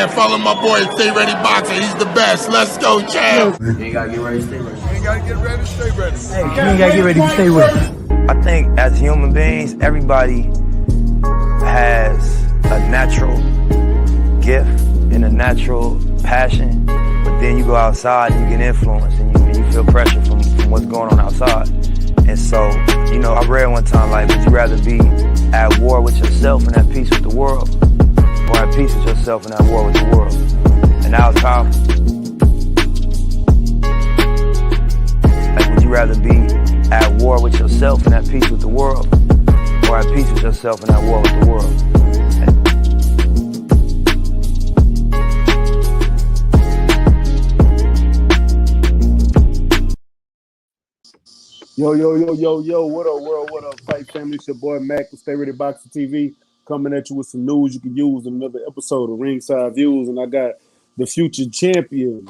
Follow my boy, Stay Ready Boxer. He's the best. Let's go, champ. You ain't gotta get ready to stay ready. You ain't gotta get ready to stay ready. Hey, you ain't gotta get ready to stay ready. I think as human beings, everybody has a natural gift and a natural passion, but then you go outside and you get influenced and you feel pressure from what's going on outside. And so, I read one time, like, would you rather be at war with yourself and at peace with the world, or at peace with yourself and at war with the world? And that was powerful. Like, would you rather be at war with yourself and at peace with the world, or at peace with yourself and at war with the world? Yo, what up, world? What up, fight family? It's your boy Mac with StayReadyBoxingTV coming at you with some news you can use in another episode of Ringside Views. And I got the future champion,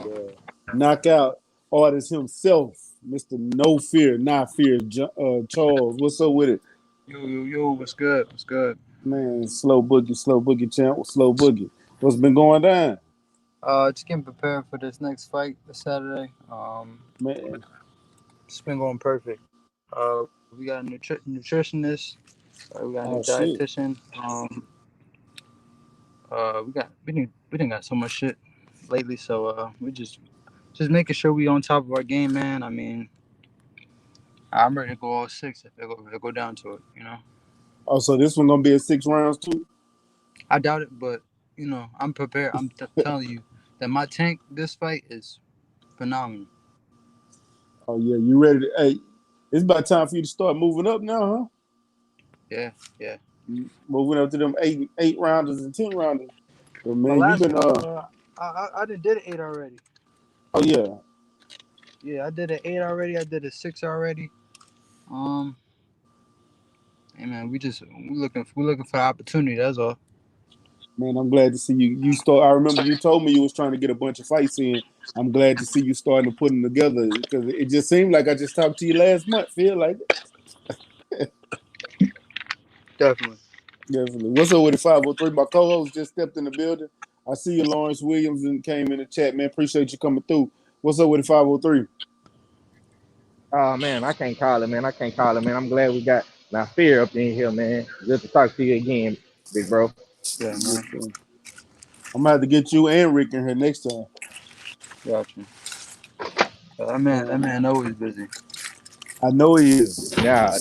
knockout artist himself, Mr. Nafear, Charles. What's up with it? Yo, what's good? What's good? Man, slow boogie champ, slow boogie. What's been going down? Just getting prepared for this next fight this Saturday. Man, it's been going perfect. We got a nutritionist. We got a new dietitian. We didn't got so much shit lately, so we just making sure we on top of our game, man. I mean, I'm ready to go all 6 if it go down to it, Oh, so this one gonna be a 6 rounds too? I doubt it, but I'm prepared. I'm telling you that my tank this fight is phenomenal. Oh yeah, you ready to? Hey, it's about time for you to start moving up now, huh? Yeah. Moving up to them eight rounders and 10 rounders. But man, My you been I did an 8 already. Oh yeah. Yeah, I did an 8 already. I did a 6 already. Hey man, we looking for opportunity. That's all. Man, I'm glad to see you. You start. I remember you told me you was trying to get a bunch of fights in. I'm glad to see you starting to put them together because it just seemed like I just talked to you last month. Feel like it. Definitely. What's up with the 503? My co-host just stepped in the building. I see you, Lawrence Williams, and came in the chat. Man, appreciate you coming through. What's up with the 503? Oh man, I can't call it, man. I'm glad we got Nafear up in here, man. Good to talk to you again, big bro. Yeah, man. I'm gonna have to get you and Rick in here next time. Gotcha. That man always busy. I know he is.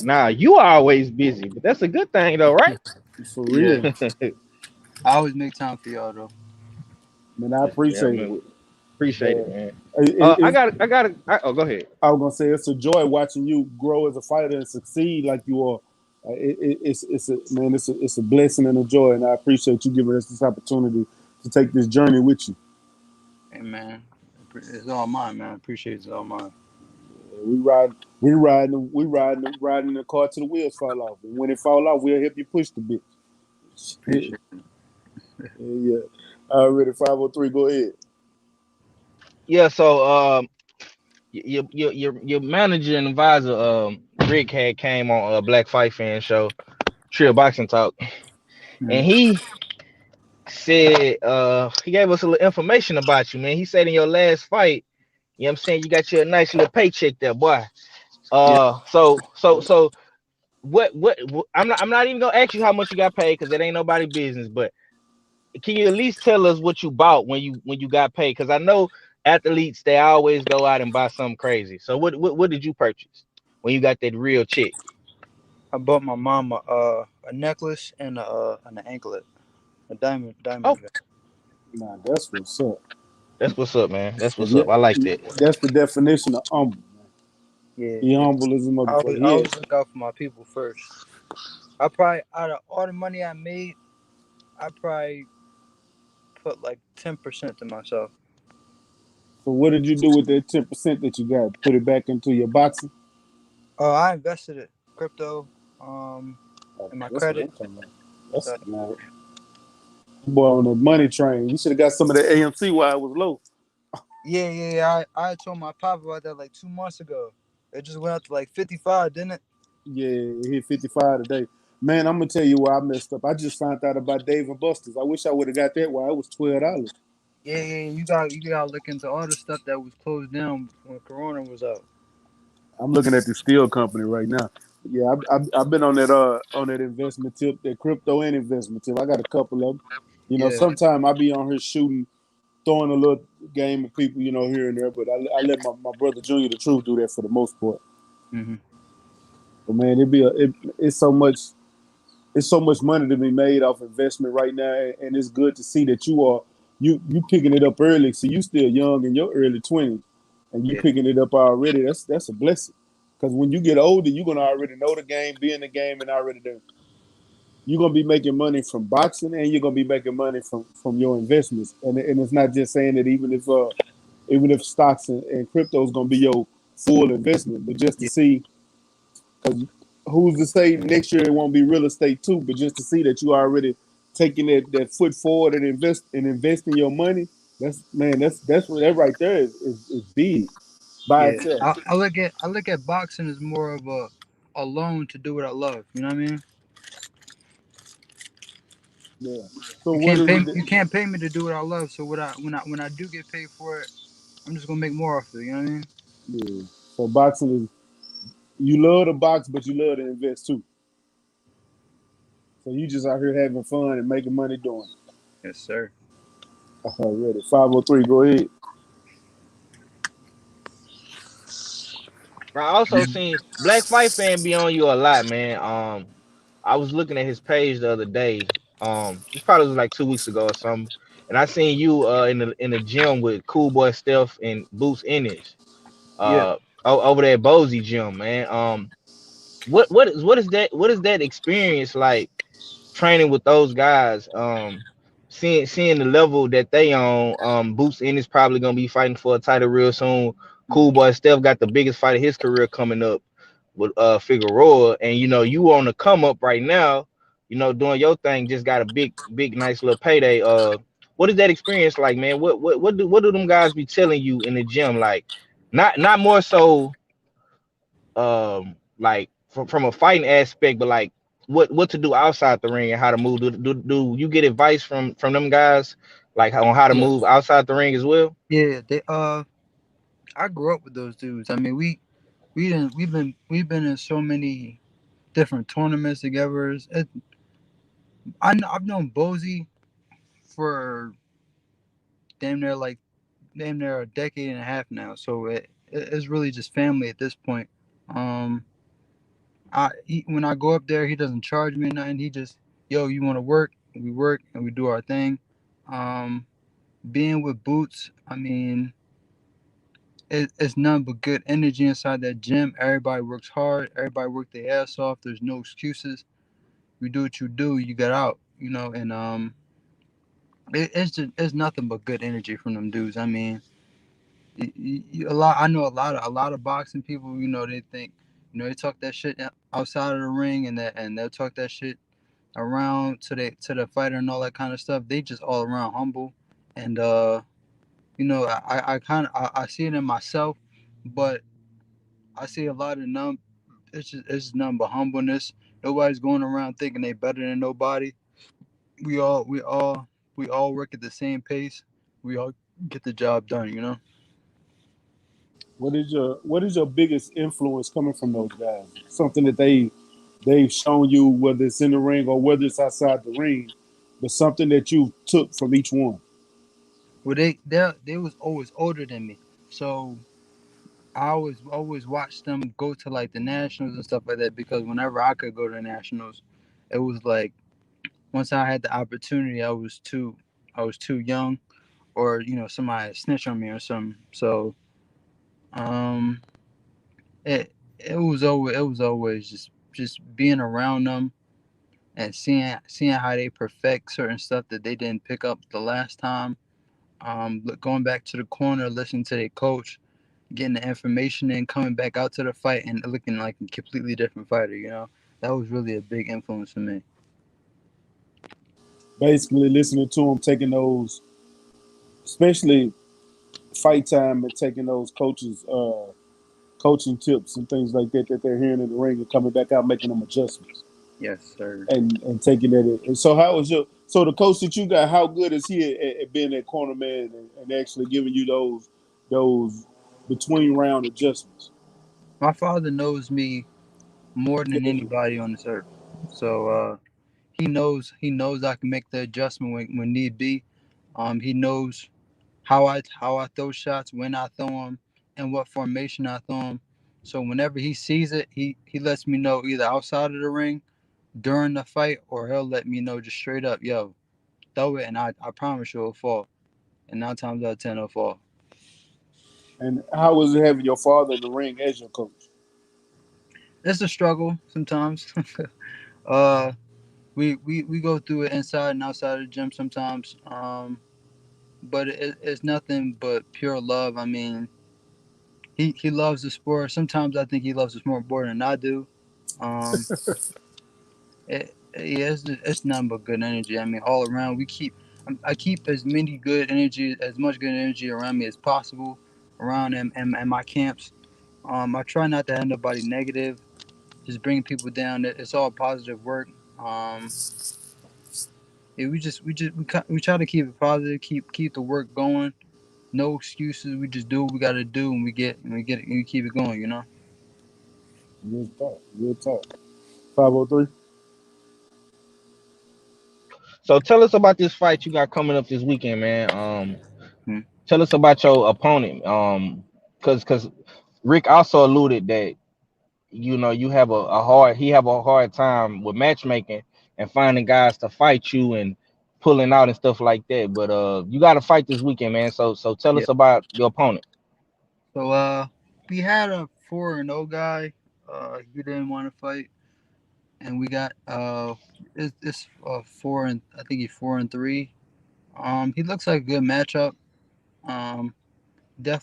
Nah, you are always busy, but that's a good thing though, right? For real. Yeah. I always make time for y'all though. Man, I appreciate it. Appreciate it, man. I got. Oh, go ahead. I was gonna say it's a joy watching you grow as a fighter and succeed like you are. It's a blessing and a joy, and I appreciate you giving us this opportunity to take this journey with you. Hey man, it's all mine, man. I appreciate it's all mine. We riding the car till the wheels fall off, and when it fall off, we'll help you push the bitch. Appreciate it. Yeah. Already 503. Go ahead. Yeah. So your manager and advisor Rick had came on a Black Fight Fan show, Trill Boxing Talk, and he said he gave us a little information about you, man. He said in your last fight, you know what I'm saying, you got you a nice little paycheck there, boy. So what I'm not even gonna ask you how much you got paid because it ain't nobody business, but can you at least tell us what you bought when you got paid? Because I know athletes, they always go out and buy something crazy. So what did you purchase when you got that real check? I bought my mom a necklace and an anklet, a diamond. Oh. Nah, that's what's up. That's what's up, man. That's what's up. I like that. That's the definition of humble. Yeah. He humble as a motherfucker. I always look out for my people first. I probably, out of all the money I made, I probably put like 10% to myself. So what did you do with that 10% that you got? Put it back into your boxing? Oh, I invested it, crypto, in my credit. That's nice. Boy, on the money train. You should have got some of the AMC while it was low. Yeah. I told my pop about that like 2 months ago. It just went up to like 55, didn't it? Yeah, it hit 55 today. Man, I'm gonna tell you where I messed up. I just found out about Dave and Buster's. I wish I would have got that while it was $12. Yeah, yeah, you gotta look into all the stuff that was closed down when Corona was out. I'm looking at the steel company right now. Yeah, I've been on that investment tip, that crypto and investment tip. I got a couple of them. You know, Yeah. sometime I be on here shooting, throwing a little game at people, you know, here and there. But I let my brother Junior the Truth do that for the most part. Hmm. But man, it's so much. It's so much money to be made off investment right now, and it's good to see that you picking it up early. So you still young in your early 20s, and you Yeah. picking it up already. That's a blessing. Because when you get older, you're gonna already know the game, be in the game, and already there. You're gonna be making money from boxing, and you're gonna be making money from your investments. And it's not just saying that even if stocks and crypto is gonna be your full investment, but just to Yeah. see, because who's to say next year it won't be real estate too? But just to see that you already taking that foot forward and investing your money, that's what that right there is big by Yeah. itself. I look at boxing as more of a loan to do what I love. You know what I mean? Yeah. So what is it? You can't pay me to do what I love. So what I when I do get paid for it, I'm just gonna make more off it. You know what I mean? Yeah. So boxing is, you love to box, but you love to invest too. So you just out here having fun and making money doing it. Yes, sir. Already. 503. Go ahead. I also seen Black Fight Fan be on you a lot, man. I was looking at his page the other day. This probably was like 2 weeks ago or something, and I seen you in the gym with Cool Boy Steph and Boots Ennis Yeah. over there at Bozy Gym, man. What is that experience like training with those guys? Seeing the level that they on. Boots Ennis probably gonna be fighting for a title real soon. Cool Boy Steph got the biggest fight of his career coming up with Figueroa, and you on the come up right now, doing your thing, just got a big nice little payday. What is that experience like, man? What do them guys be telling you in the gym? Like, not more so like from a fighting aspect, but like what to do outside the ring and how to move. Do you get advice from them guys like on how to Yeah. move outside the ring as well? Yeah. They I grew up with those dudes. I mean, we've been in so many different tournaments together. I've known Bozy for damn near like damn near a decade and a half now. So it's really just family at this point. Um, when I go up there, he doesn't charge me nothing. He just, yo, you want to work? We work and we do our thing. Um, being with Boots, I mean, it's none but good energy inside that gym. Everybody works hard. Everybody work their ass off. There's no excuses. You do what you do. You get out. You know, and it's nothing but good energy from them dudes. I mean, a lot. I know a lot of boxing people. You know, they think, they talk that shit outside of the ring, and they'll talk that shit around to the fighter and all that kind of stuff. They just all around humble, and I kind of I see it in myself, but I see a lot of it's none but humbleness. Nobody's going around thinking they better than nobody. We all we all we all work at the same pace. We all get the job done. You know. What is your biggest influence coming from those guys? Something that they've shown you, whether it's in the ring or whether it's outside the ring, but something that you took from each one. Well, they was always older than me, so I always watched them go to like the nationals and stuff like that because whenever I could go to the nationals, it was like once I had the opportunity, I was too young, or somebody had snitched on me or something. So um, it was always just being around them and seeing how they perfect certain stuff that they didn't pick up the last time. Going back to the corner, listening to their coach, getting the information and coming back out to the fight and looking like a completely different fighter. That was really a big influence for me. Basically, listening to them, taking those, especially fight time, and taking those coaching tips and things like that they're hearing in the ring and coming back out making them adjustments. Yes, sir. and taking that in. And so how was the coach that you got, how good is he at being that corner man and actually giving you those between round adjustments? My father knows me more than Yeah. anybody on this earth. So he knows I can make the adjustment when need be. He knows how I throw shots, when I throw them, and what formation I throw them. So whenever he sees it, he lets me know either outside of the ring during the fight, or he'll let me know just straight up, yo, throw it, and I promise you it'll fall. And 9 times out of 10 it'll fall. And how was it having your father in the ring as your coach? It's a struggle sometimes. uh, we go through it inside and outside of the gym sometimes. But it's nothing but pure love. I mean, he loves the sport. Sometimes I think he loves the sport more than I do. Um, yeah, it's nothing but good energy. I mean, all around I keep as much good energy around me as possible around and my camps. I try not to have nobody negative, just bringing people down. It's all positive work. Um, yeah, we try to keep it positive, keep the work going. No excuses. We just do what we got to do, and we keep it going. You know. Good talk. Good talk. 503. So tell us about this fight you got coming up this weekend, man. Hmm. Tell us about your opponent. Cause Rick also alluded that you have a hard time with matchmaking and finding guys to fight you and pulling out and stuff like that. But you got to fight this weekend, man. So tell Yeah. us about your opponent. So we had a 4-0 guy. He didn't want to fight, and we got it's 4 and I think he's 4-3. He looks like a good matchup. Um,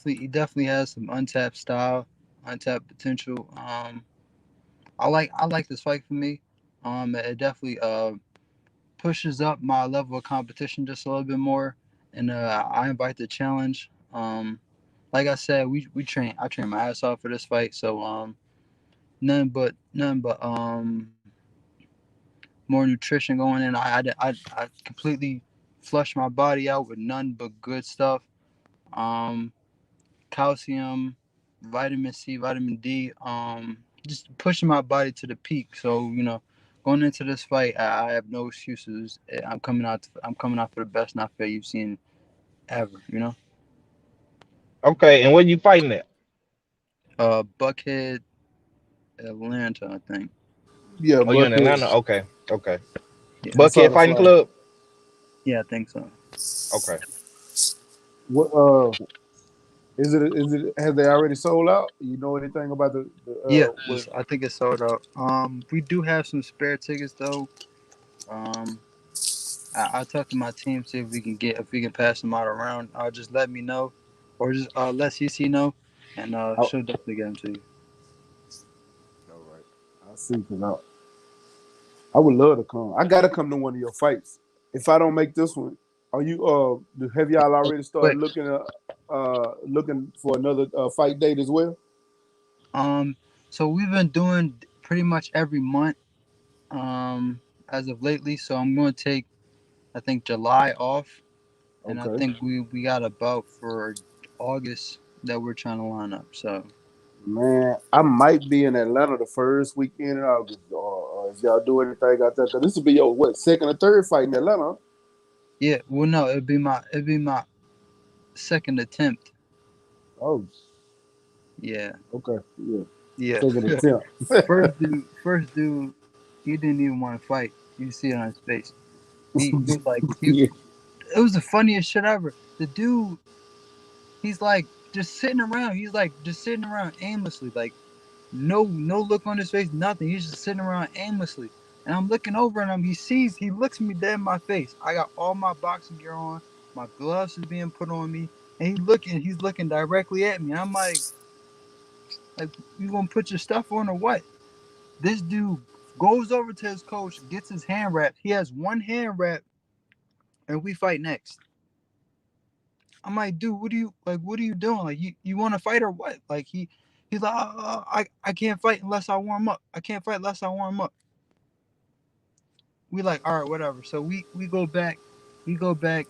he definitely has some untapped style, untapped potential. I like this fight for me. It definitely pushes up my level of competition just a little bit more, and I invite the challenge. Like I said, we train. I train my ass off for this fight, so nothing but more nutrition going in. I completely flush my body out with none but good stuff. Um, Calcium, vitamin C, vitamin D. Just pushing my body to the peak. So going into this fight, I have no excuses. I'm coming out. I'm coming out for the best Nafear you've seen ever. Okay, and where you fighting at? Buckhead, Atlanta, I think. Yeah, Oh, you in Buckhead. Atlanta? Okay. Yeah, I saw Buckhead the Fighting fly. Club. yeah, I think so. Okay. What is it have they already sold out? You know anything about the Yeah, where I think it's sold out. We do have some spare tickets though. Um, I'll talk to my team, see if we can pass them out around. Just let me know, or just let CC know, and oh, she'll definitely get them to you. all right. I see because I would love to come. I gotta come to one of your fights. If I don't make this one, are you have y'all already started Quick. looking for another fight date as well? Um, so we've been doing pretty much every month as of lately. So I'm going to take I think July off, and I Okay. think we got about for August that we're trying to line up. So Man, I might be in Atlanta the first weekend in August. Or if y'all do anything out there, because this will be your what second or third fight in Atlanta. yeah, well no, it'd be my second attempt. Oh, Yeah, okay, yeah, yeah. second attempt. First dude, he didn't even want to fight. You see it on his face. He was like he. Yeah. It was the funniest shit ever. The dude, he's like just sitting around. He's like just sitting around aimlessly, like no look on his face, nothing. He's just sitting around aimlessly. And I'm looking over at him. He looks me dead in my face. I got all my boxing gear on. My gloves is being put on me, and he's looking directly at me. I'm like, you gonna put your stuff on or what? This dude goes over to his coach, gets his hand wrapped. He has one hand wrapped, and we fight next. I'm like, dude, what are you doing? Like, you want to fight or what? Like he's like, I can't fight unless I warm up. I can't fight unless I warm up. we like, all right, whatever. So we go back, we go back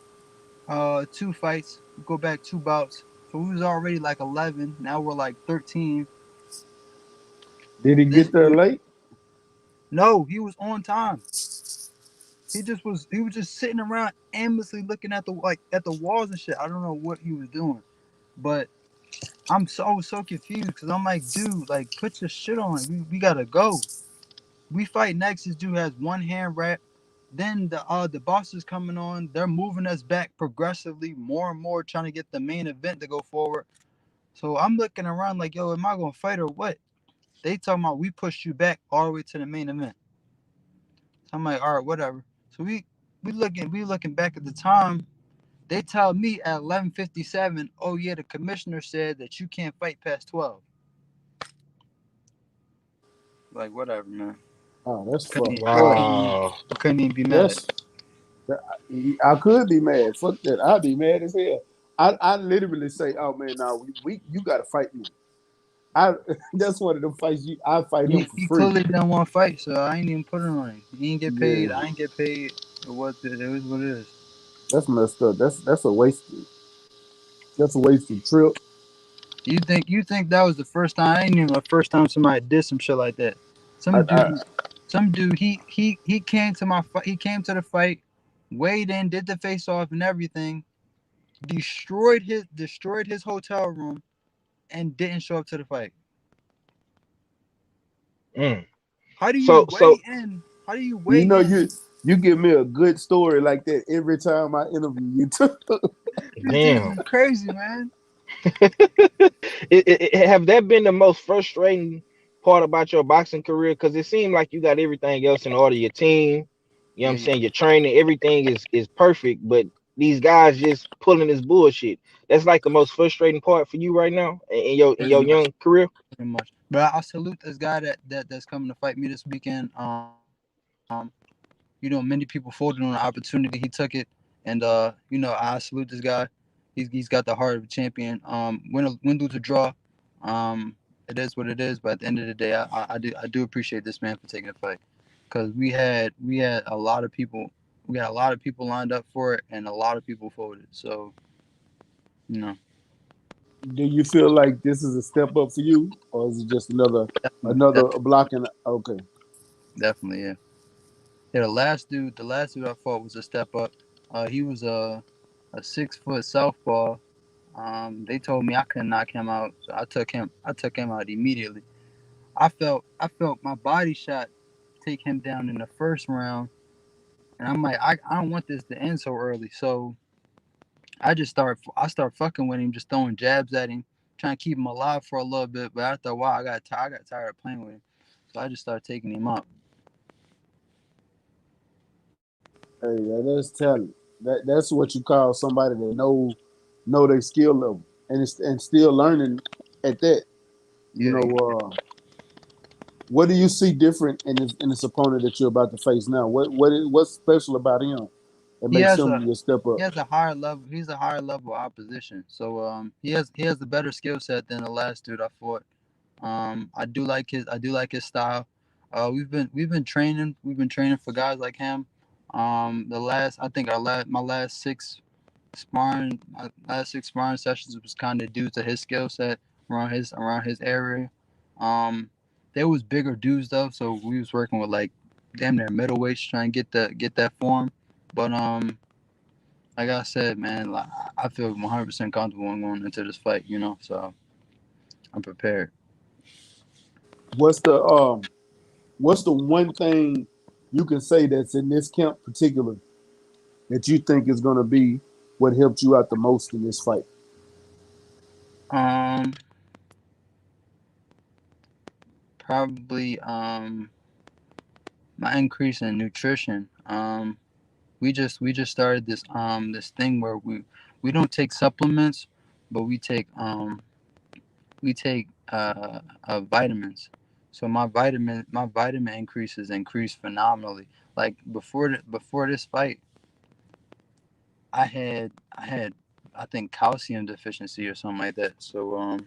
2 fights, we go back 2 bouts. So we was already like 11. Now we're like 13. Did he This get there dude, late? no, he was on time. He was just sitting around aimlessly looking at the at the walls and shit. I don't know what he was doing, but I'm so confused because I'm like, dude, like put your shit on. We gotta go. We fight next. This dude has one hand wrap. Then the boss is coming on. They're moving us back progressively, more and more, trying to get the main event to go forward. So I'm looking around like, yo, am I gonna fight or what? They talking about we pushed you back all the way to the main event. So I'm like, all right, whatever. So we looking back at the time. They tell me at 11:57, oh yeah, the commissioner said that you can't fight past 12. Like whatever, man. Oh, that's Couldn't, fucked I up. couldn't even, Wow. I couldn't even be mad. That's that, I could be mad. Fuck that. I'd be mad as hell. I literally say, oh man, now we you gotta fight me. I that's one of them fights I fight him for He free. clearly didn't want to fight, so I ain't even put it on him. He ain't get paid. Yeah, I ain't get paid. It is what it is. that's messed up. That's a wasted trip. You think that was the first time? I ain't even the first time somebody did some shit like that. I, Some I dude, some dude. He came to my fight. He came to the fight, weighed in, did the face off and everything. Destroyed his hotel room and didn't show up to the fight. Mm. How do you So weigh in? How do you you weigh know in? you give me a good story like that every time I interview you. This dude damn. is crazy, man. Have that been the most frustrating part about your boxing career? Because it seemed like you got everything else in order. Your team, you know what I'm Yeah, yeah. saying, your training, everything is perfect, but these guys just pulling this bullshit. That's like the most frustrating part for you right now in Pretty your much. young career. Pretty much. But I salute this guy that's coming to fight me this weekend. Many people folded on the opportunity. He took it, and I salute this guy. He's got the heart of a champion. Win, lose, or draw. It is what it is. But at the end of the day, I do appreciate this man for taking the fight, because we had a lot of people. We had a lot of people lined up for it, and a lot of people folded. So you know, Do you feel like this is a step up for you, or is it just another definitely, another blocking? Okay, definitely, yeah. Yeah, the last dude I fought was a step up. He was a 6 foot southpaw. They told me I couldn't knock him out, so I took him out immediately. I felt my body shot take him down in the first round, and I'm like, I don't want this to end so early. So I start fucking with him, just throwing jabs at him, trying to keep him alive for a little bit. But after a while, I got tired of playing with him, so I just started taking him out. hey, that's talent. That's what you call somebody that know their skill level and still learning at that. You Yeah, know, what do you see different in this opponent that you're about to face now? What's special about him that he makes has him a your step up? he has a higher level. He's a higher level opposition. So he has the better skill set than the last dude I fought. I do like his style. We've been training. We've been training for guys like him. The last I think our last my last six sparring sessions was kind of due to his skill set around his area. Um, there was bigger dudes though, so we was working with like damn near middleweights trying to get that form. But like I said, man, like, I feel 100% comfortable in going into this fight. So I'm prepared. What's the um what's the one thing you can say that's in this camp particular that you think is going to be what helped you out the most in this fight? Um, Probably my increase in nutrition. We just started this thing where we don't take supplements, but we take vitamins. So my vitamin increased phenomenally. Like before this fight, I had I think calcium deficiency or something like that. So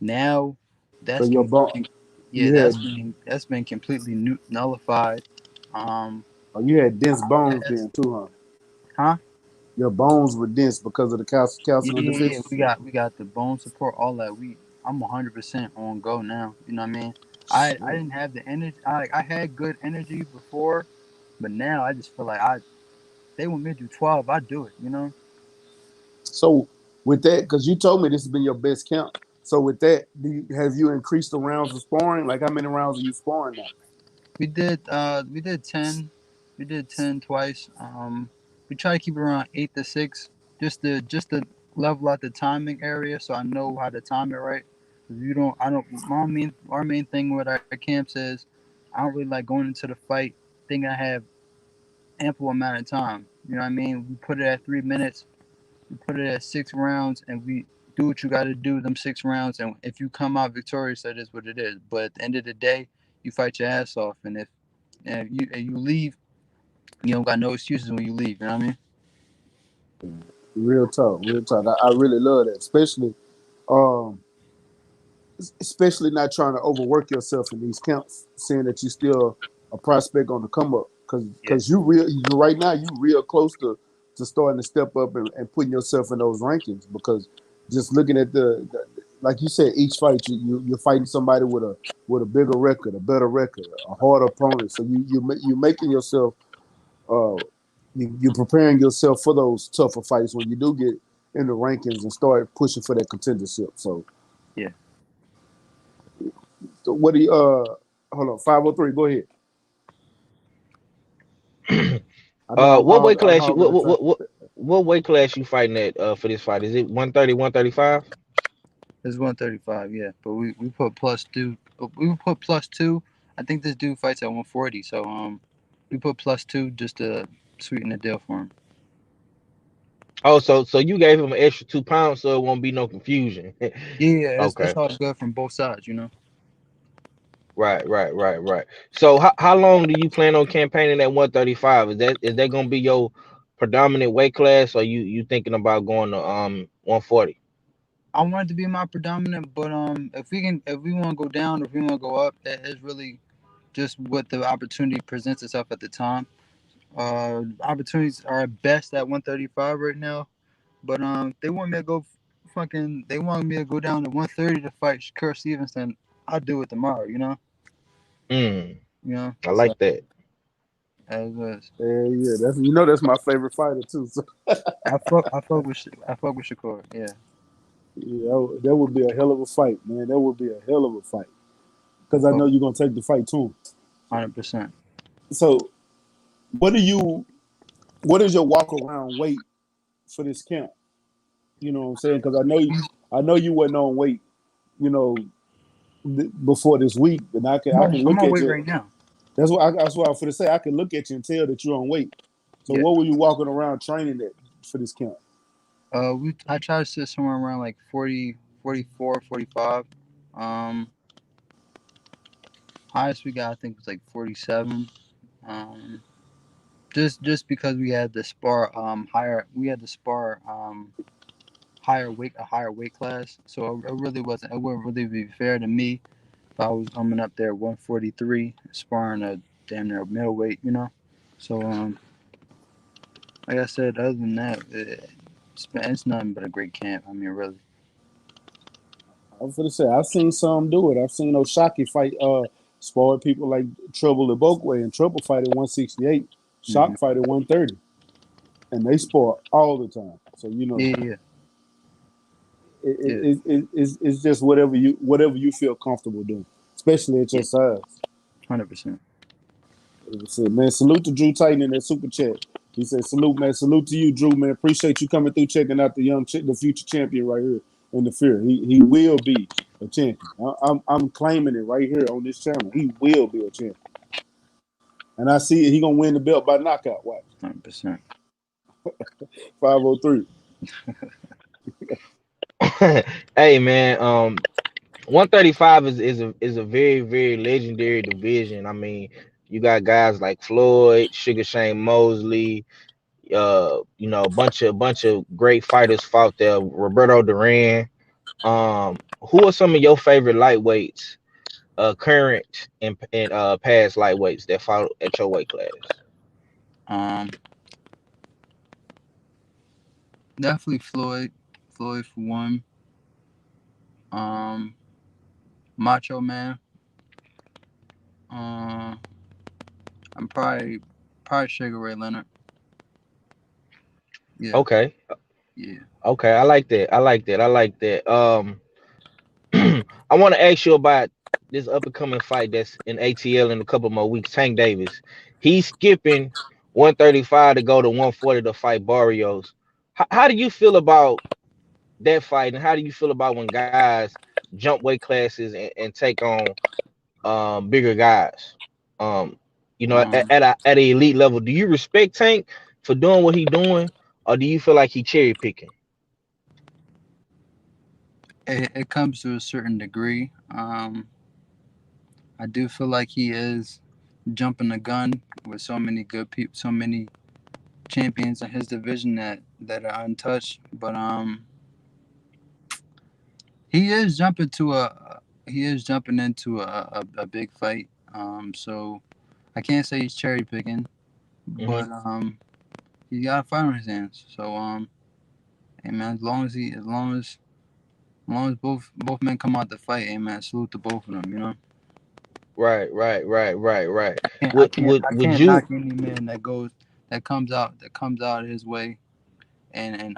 now So that's your bone, completely, yeah, you that's had been that's been completely nullified. Um, Oh, you had dense bones then too, huh? Huh? Your bones were dense because of the calcium Yeah. deficiency. We got the bone support, all that. I'm 100% on go now. You know what I mean? I Shit. didn't have the energy. I had good energy before, but now I just feel like they want me to do 12. I do it. You know. So with that, because you told me this has been your best count. So with that, have you increased the rounds of sparring? Like how many rounds are you sparring now? We did 10. We did 10 twice. We try to keep it around 8 to 6, just to level out the timing area, so I know how to time it right. If you don't, I don't. Our main thing with our camps is, I don't really like going into the fight thinking I have ample amount of time. You know what I mean? We put it at 3 minutes. We put it at 6 rounds, and we do what you got to do them 6 rounds. And if you come out victorious, that is what it is. But at the end of the day, you fight your ass off, and if you leave, you don't got no excuses when you leave. You know what I mean? Real talk, real talk. I really love that, um, especially not trying to overwork yourself in these camps, saying that you still a prospect on the come up, Yeah. because right now you real close to starting to step up and putting yourself in those rankings. Because just looking at the like you said, each fight you're fighting somebody with a bigger record, a better record, a harder opponent. So you're making yourself uh, you're preparing yourself for those tougher fights when you do get in the rankings and start pushing for that contendership. Yeah. So what do you hold on, 503, go ahead. I know What weight I'm class you hogging the time. what weight class you fighting at for this fight? Is it 130, 135? It's 135. Yeah, but we put plus two. We put plus two. I think this dude fights at 140. So we put plus two just to sweeten the deal for him. Oh, so you gave him an extra 2 pounds so it won't be no confusion. Yeah, it's Okay. all good from both sides. You know. Right. So how long do you plan on campaigning at 135? Is that gonna be your predominant weight class, or you thinking about going to 140? I want it to be my predominant, but if we want to go down, or if we want to go up, it's really just what the opportunity presents itself at the time. Opportunities are at best at 135 right now, but they want me to go they want me to go down to 130 to fight Shakur Stevenson. I'll do it tomorrow. Mm, You know. I So like that. as is. Yeah, that's my favorite fighter too. So I fuck with Shakur. Yeah. yeah, that would be a hell of a fight, man. That would be a hell of a fight because I Fuck know you're gonna take the fight to him. 100%. So what do you what is your walk around weight for this camp? You know what I'm saying? Because I know you wasn't on weight, you know, before this week, and I can I'm look on at weight you. right now. That's what I was going to say. I can look at you and tell that you're on weight. So Yeah. what were you walking around training at for this camp? I try to sit somewhere around like 40, 44, 45. Um, highest we got I think was like 47. Um, just because we had the spar higher we had the spar a higher weight class, so it really wasn't it wouldn't really be fair to me if I was coming up there 143 sparring a damn near middleweight. So like I said, other than that, it's nothing but a great camp. I mean, really. I was going to say I've seen some do it. I've seen Oshaki fight spar people like Trouble at Bokwe, and Trouble fight at 168, Hmm. Shock fight at 130, and they spar all the time. So Yeah, yeah, yeah. it's just whatever you feel comfortable doing, especially at your Yeah, size. 100%. Man, salute to Drew Titan in that super chat. He said, "Salute, man. Salute to you, Drew, man. Appreciate you coming through, checking out the future champion right here in the Fear. He will be a champion. I'm claiming it right here on this channel. He will be a champion, and I see it. He gonna win the belt by knockout. Watch 100%. 503. Hey man, 135 is a very very legendary division. I mean, you got guys like Floyd, Sugar Shane Mosley, a bunch of great fighters fought there. Roberto Duran. Who are some of your favorite lightweights, current and past lightweights that fought at your weight class? Um, Definitely Floyd. Floyd for one. Um, Macho Man. Uh, I'm probably Sugar Ray Leonard. Yeah, Okay. yeah. Okay. I like that. I like that. I like that. I want to ask you about this up and coming fight that's in ATL in a couple more weeks. Tank Davis, he's skipping 135 to go to 140 to fight Barrios. How do you feel about that fight, and how do you feel about when guys jump weight classes and take on bigger guys? Um, Um, at a elite level, do you respect Tank for doing what he doing, or do you feel like he cherry picking? it comes to a certain degree. I do feel like he is jumping the gun with so many good people, so many champions in his division that are untouched. But he is jumping to a he is jumping into a big fight. So I can't say he's cherry picking, Hmm. but he got a fight on his hands. So hey man, as long as both men come out to fight, hey man, salute to both of them. You know, Right, right, right, right, right. I Would can't knock you? any man that comes out his way and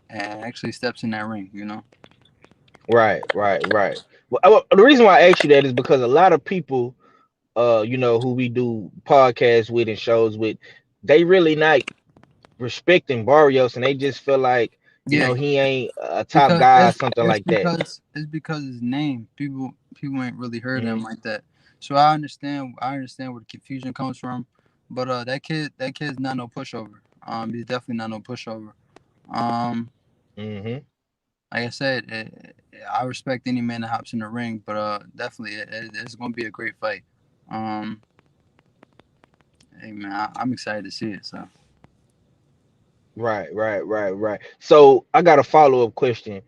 actually steps in that ring. You know. Right, right, right. Well, the reason why I ask you that is because a lot of people, who we do podcasts with and shows with, they really not respecting Barrios, and they just feel like, Yeah, he ain't a top because guy or something like that. it's because his name. People ain't really heard Hmm. him like that. So I understand where the confusion comes from. But that kid's not no pushover. He's definitely not no pushover. Um, Hmm. like I said, I respect any man that hops in the ring, but definitely it's gonna be a great fight. Um, hey man, I'm excited to see it. So Right, right, right, right. So I got a follow up question.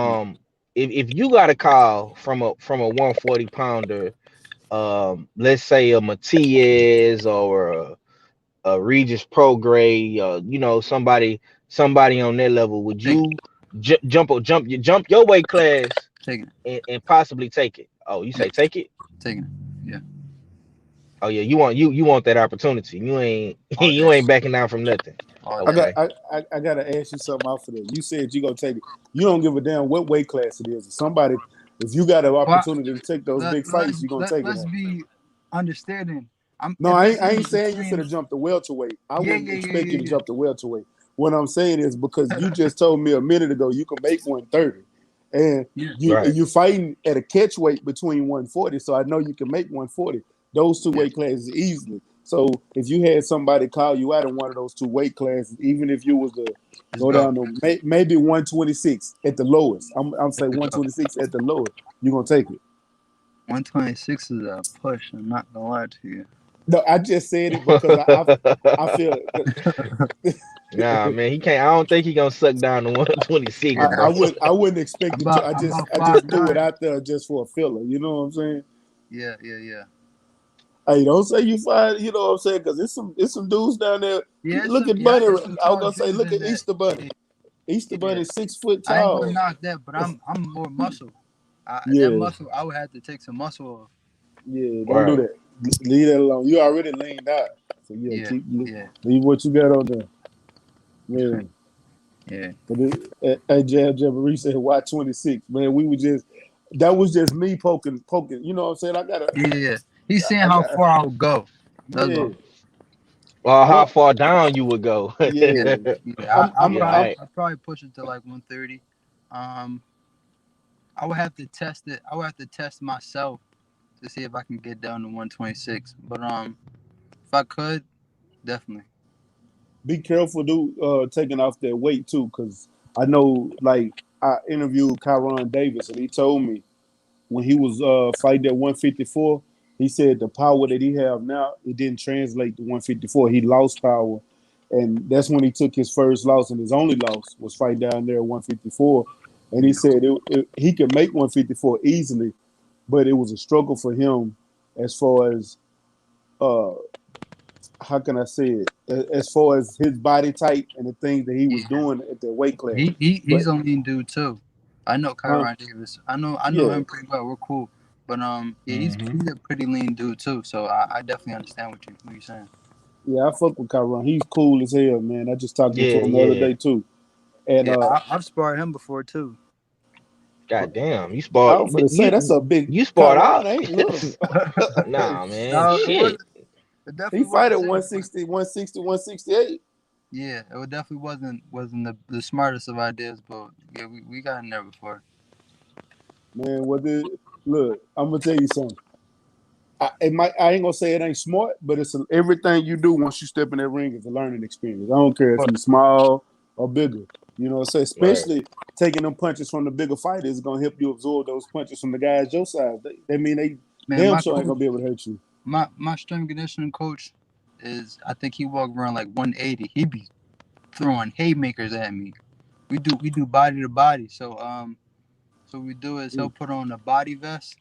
yeah, If you got a call from a 140 pounder, let's say a Matias or a Regis Prograde, somebody on that level, would take you jump your weight class taking it, and possibly take it? Oh, you yeah, say take it? taking it, yeah, Oh yeah, you want that opportunity. You ain't all day, you ain't backing down from nothing. all I day. got Okay. I gotta ask you something off of that. You said you gonna take it. You don't give a damn what weight class it is. If somebody, if you got an Well, opportunity to take those big fights, you gonna take it. let's be understanding. I'm No, if it's I in ain't saying you between. finna jump the welterweight. I Yeah, wouldn't yeah, yeah, expect you to yeah, jump the welterweight. What I'm saying is because you just told me a minute ago you can make 130, and yeah, Right. you fighting at a catch weight between 140. So I know you can make 140. Those two yeah. weight classes easily. So if you had somebody call you out in one of those two weight classes, even if you was to Let's go go. down to maybe 126 at the lowest, I'm saying Let's go. 126 at the lowest, you gonna take it. 126 is a push. I'm not gonna lie to you. No, I just said it because I feel Nah, man, he can't. I don't think he gonna suck down the 126, bro. I wouldn't expect it to. I'm about I five just threw it nine. out there just for a filler. You know what I'm saying? Yeah, yeah, yeah. Hey, don't say you find. You know what I'm saying? Because it's some dudes down there. Yeah, Look at yeah, Bunny. it's some I was tall gonna say, dudes look in at there. Easter Bunny. Easter Yeah, Bunny 6 foot I ain't gonna tall. knock that, but I'm more muscle. That Yeah, muscle, I would have to take some muscle off. yeah. Don't do Right. that. Leave that alone. You already leaned out. So yeah, Yeah, yeah, leave what you got on there. Man. yeah, But at Jab Jabberee said, "Why 26?" Man, we were just that was just me poking. You know what I'm saying? yeah. He's saying I how got, far I would go. That's yeah. all. Well, I how don't, far down you would go? Yeah, yeah. yeah. I'm, I I'm, Yeah. probably I'm, I, I probably push it to like 130. Um, I would have to test it. I would have to test myself to see if I can get down to 126. But if I could, definitely. be careful, dude, taking off that weight too, because I know, like, I interviewed Kyron Davis, and he told me when he was fighting at 154, he said the power that he have now, it didn't translate to 154. He lost power, and that's when he took his first loss, and his only loss was fighting down there at 154. And he Yeah, said he could make 154 easily, but it was a struggle for him as far as uh, how can I say it? As far as his body type and the things that he was Yeah. doing at the weight class. He's But a lean dude too. I know Kyron Davis. I know yeah, him pretty well. We're cool. But yeah, he's Mm-hmm. a pretty lean dude too. So I definitely understand what you're saying. yeah, I fuck with Kyron. He's cool as hell, man. I just talked to Yeah, him the other yeah. day too. And Yeah, I've sparred him before too. God damn, I was gonna say that's a big you sparred out. Kyron ain't little. Nah, man, No, it shit. wasn't. It He definitely fight wasn't at safe. But 160, 160, 168. yeah, it definitely wasn't the smartest of ideas. But yeah, we got in there before. Man, look, I'm gonna tell you something. I ain't gonna say it ain't smart, but everything you do once you step in that ring is a learning experience. I don't care if But you're small or bigger. You know, so Right. especially taking them punches from the bigger fighters is gonna help you absorb those punches from the guys your size. They mean they man, damn my sure ain't coach, gonna be able to hurt you. my strength and conditioning coach is I think he walked around like 180. He be throwing haymakers at me. We do body to body. So what we do is he'll Mm. put on a body vest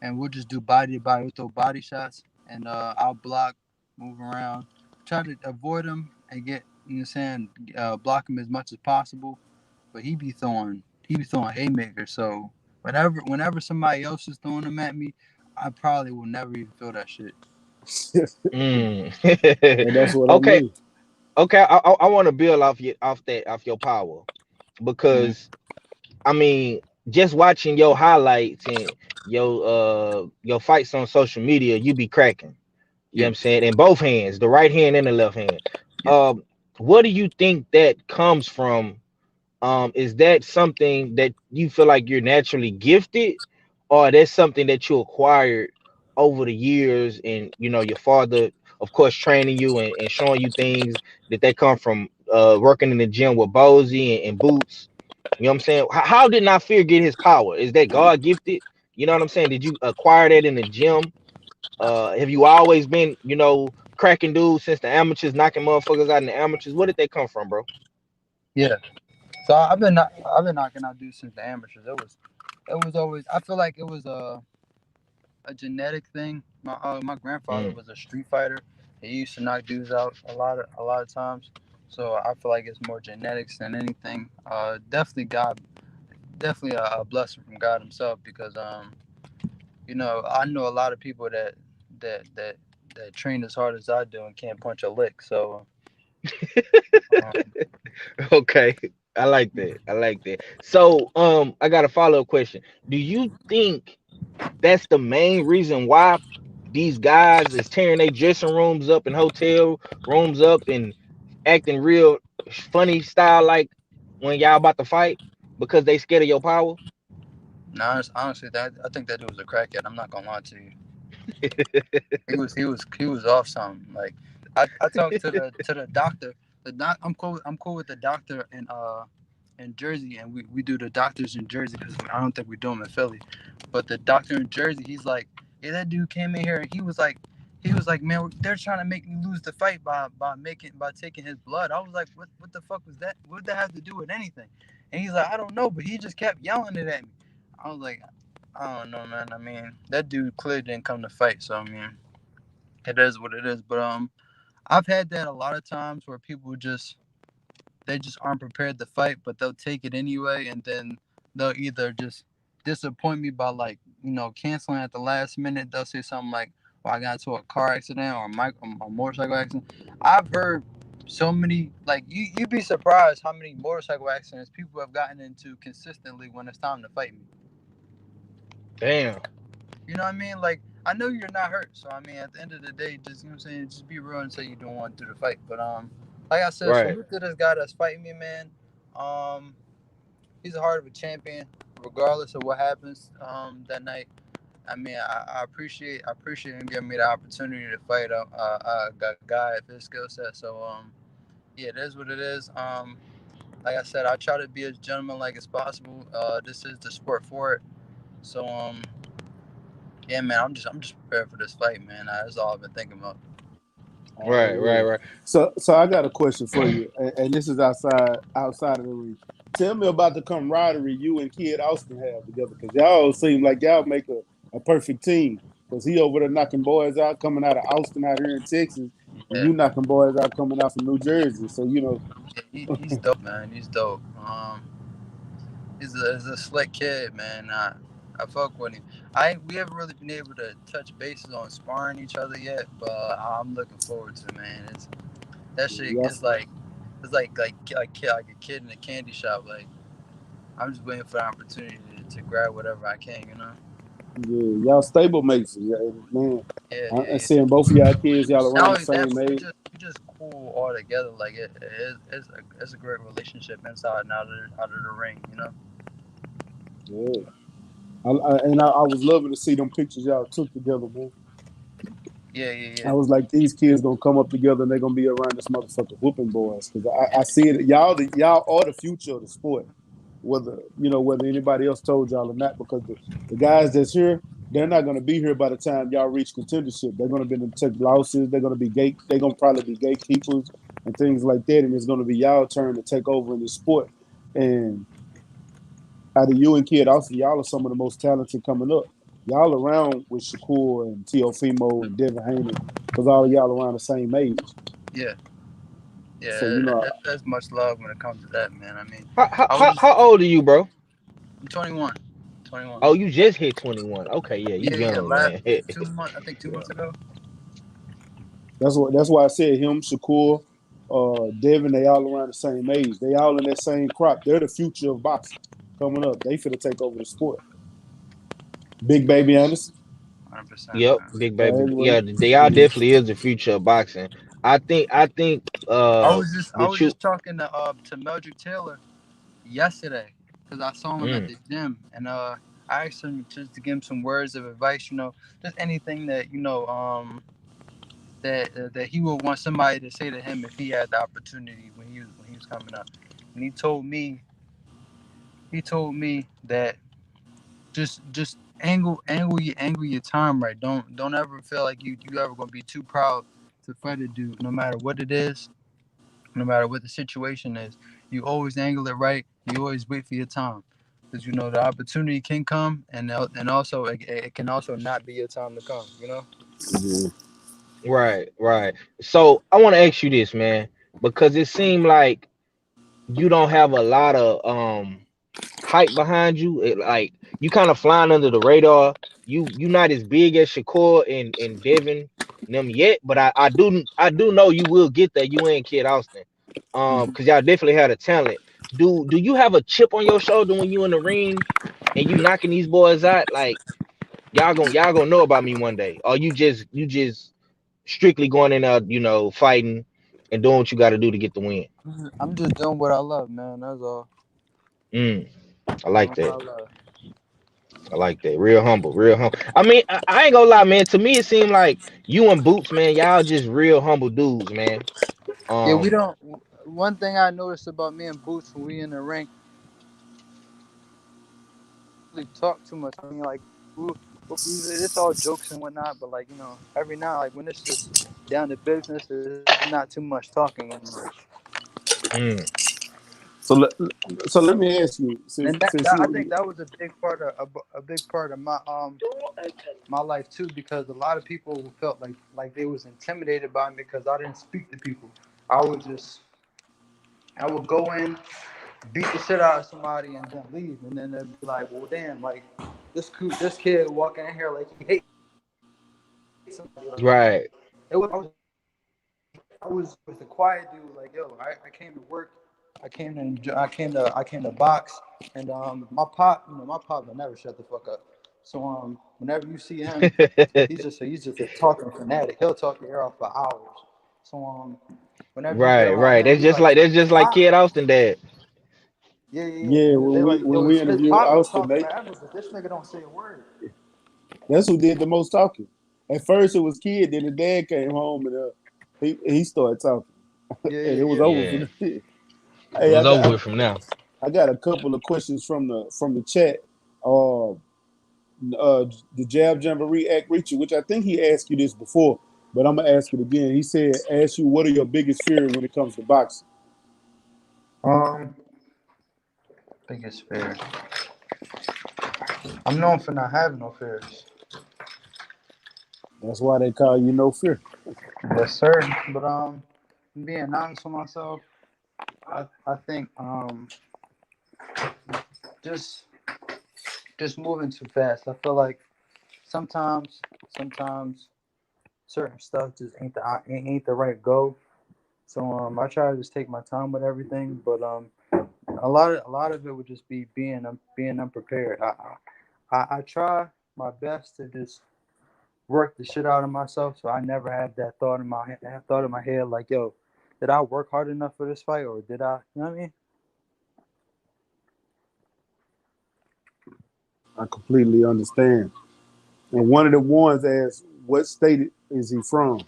and we'll just do body to body. We'll throw body shots and I'll block, move around, try to avoid him and get you know what I'm saying, block him as much as possible. But he be throwing haymakers. So whenever somebody else is throwing them at me, I probably will never even feel that shit. And that's what I Okay, mean. okay. I want to build off your power Mm. because I mean, just watching your highlights and your fights on social media, you be cracking. You know what Yeah. I'm saying? In both hands, the right hand and the left hand. Yeah. What do you think that comes from? Is that something that you feel like you're naturally gifted, or that's something that you acquired over the years and your father, of course, training you and showing you things that come from working in the gym with Bozy and Boots. You know what I'm saying? How did Nafear get his power? Is that God gifted? You know what I'm saying? Did you acquire that in the gym? Have you always been, cracking dudes since the amateurs, knocking motherfuckers out in the amateurs? Where did they come from, bro? Yeah. So I've been knocking out dudes since the amateurs. It was always I feel like it was a genetic thing. My grandfather Mm. was a street fighter. He used to knock dudes out a lot of times. So I feel like it's more genetics than anything. Definitely God, definitely a blessing from God Himself because I know a lot of people that that that train as hard as I do and can't punch a lick. So um, Okay. I like that. I like that. So, I got a follow-up question. Do you think that's the main reason why these guys is tearing their dressing rooms up and hotel rooms up and acting real funny style like when y'all about to fight because they scared of your power? no, honestly, that I think that dude was a crackhead. I'm not gonna lie to you. He was off something. Like I talked to the doctor. I'm cool with the doctor in Jersey, and we do the doctors in Jersey because I don't think we do them in Philly. But the doctor in Jersey, he's like, yeah, that dude came in here and he was like, man, they're trying to make me lose the fight by taking his blood. I was like, what the fuck was that? What did that have to do with anything? And he's like, I don't know, but he just kept yelling it at me. I was like, I don't know, man. I mean, that dude clearly didn't come to fight, so I mean, it is what it is. But I've had that a lot of times where people just aren't prepared to fight, but they'll take it anyway, and then they'll either just disappoint me by canceling at the last minute. They'll say something like, "Well, I got into a car accident or a motorcycle accident." I've heard so many like you'd be surprised how many motorcycle accidents people have gotten into consistently when it's time to fight me. Damn. You know what I mean? Like I know you're not hurt, so I mean at the end of the day, just what I'm saying, just be real and say you don't want to do the fight. But like I said, Right. salute to this guy that's fighting me, man. Um, he's a heart of a champion, regardless of what happens that night. I mean, I appreciate him giving me the opportunity to fight a guy of his skill set. So yeah, it is what it is. Like I said, I try to be as gentleman-like as possible. This is the sport for it. So yeah, man, I'm just prepared for this fight, man. That's all I've been thinking about. Right, right, Already. right. So I got a question for you, and this is outside of the ring. Tell me about the camaraderie you and Kid Austin have together, because y'all seem like y'all make a perfect team. Because he over there knocking boys out coming out of Austin out here in Texas, and Yeah, you knocking boys out coming out from New Jersey. So you know, he's dope, man. He's dope. He's a slick kid, man. I fuck with him. We haven't really been able to touch bases on sparring each other yet, but I'm looking forward to it, man. It's that shit. y'all, Like a kid in a candy shop. Like I'm just waiting for the opportunity to grab whatever I can, you know. yeah, y'all stable mates, yeah, man. Yeah, I'm yeah, seeing both of y'all kids, y'all Not around the only that, same but age. we just cool all together. Like it's a great relationship inside and out of the ring, you know. Yeah, I was loving to see them pictures y'all took together, man. Yeah, yeah, I yeah. was like, these kids gonna come up together and they're gonna be around this motherfucker whooping boys because I see it. Y'all are the future of the sport. Whether anybody else told y'all or not, because the guys that's here, they're not gonna be here by the time y'all reach contendership. They're gonna be in take losses. They're gonna probably be gatekeepers and things like that. And it's gonna be y'all turn to take over in the sport. And out of you and Kid Austin, y'all are some of the most talented coming up. Y'all around with Shakur and Teofimo and Devin Haney because all of y'all around the same age. Yeah, So yeah. That's much love when it comes to that, man. I mean, How how I was how, just how old are you, bro? I'm 21, 21. Oh, you just hit 21. Okay, yeah, you Yeah, yeah. young, Last man. 2 months, I think 2 months ago. that's why I said him, Shakur, Devin, they all around the same age. They all in that same crop. They're the future of boxing coming up. They finna take over the sport. Big Baby Anderson. 100%, Yep, man. big baby. Everybody. Yeah, they all Yeah. definitely is the future of boxing. I think I with was you just talking to Meldrick Taylor yesterday because I saw him at mm, the gym and I asked him just to give him some words of advice, you know, just anything that that he would want somebody to say to him if he had the opportunity when he was coming up. And he told me that just angle your time right. Don't ever feel like you ever gonna be too proud to fight a dude, no matter what it is, no matter what the situation is. You always angle it right. You always wait for your time. Because you know the opportunity can come, and also it can also not be your time to come. You know. Yeah. right, right. So I want to ask you this, man, because it seemed like you don't have a lot of hype behind you. Like you kind of flying under the radar. You not as big as Shakur and Devin them yet, but I do know you will get there. You ain't Kid Austin, Mhm. because y'all definitely had a talent. Do you have a chip on your shoulder when you in the ring and you knocking these boys out? Like y'all gonna know about me one day, or you just strictly going in there, fighting and doing what you got to do to get the win. I'm just doing what I love, man. That's all. Mm, I Doing like what I that. love. I like that. Real humble, real humble. I mean, I ain't gonna lie, man. To me, it seemed like you and Boots, man, y'all just real humble dudes, man. Yeah, we Um, don't. One thing I noticed about me and Boots when we in the ring, we talk too much. I mean, like it's all jokes and whatnot, but like every now like when it's just down to business, it's not too much talking anymore. mm, So let, so let me ask you, And since I you think that was a big part of my life too, because a lot of people felt like they was intimidated by me because I didn't speak to people. I would just I would go in, beat the shit out of somebody, and then leave, and then they'd be like, "Well, damn, like this kid walking in here like he hates somebody." Like right. I was a quiet dude. Like yo, I came to work. I came to box, and my pop will never shut the fuck up. So whenever you see him, he's just a talking fanatic. He'll talk your ear off for hours. So whenever you get Right, around right. him, That's he's just like like that's just like pop. Kid Austin dad. Yeah, yeah, yeah. yeah, And when they we like, when yo, we his interviewed pop will Austin, talk forever, but this nigga don't say a word. that's who did the most talking. At first it was Kid, then the dad came home and he started talking, Yeah, and yeah, it was yeah. over Yeah, for the kid. it Hey, was over with from now. I got a couple of questions from the chat. Uh, the Jab Jamboree Act Reacher, which I think he asked you this before, but I'm gonna ask it again. He said, "Ask you what are your biggest fears when it comes to boxing?" Um, biggest fear. I'm known for not having no fears. That's why they call you No Fear. Yes, sir. But being honest with myself, I think just just moving too fast. I feel like sometimes certain stuff just ain't the right go. So I try to just take my time with everything, but a lot of it would just be being unprepared. I try my best to just work the shit out of myself, so I never have that thought in my head like, yo, did I work hard enough for this fight, or did I? You know what I mean? I completely understand. And one of the ones asked, "What state is he from?"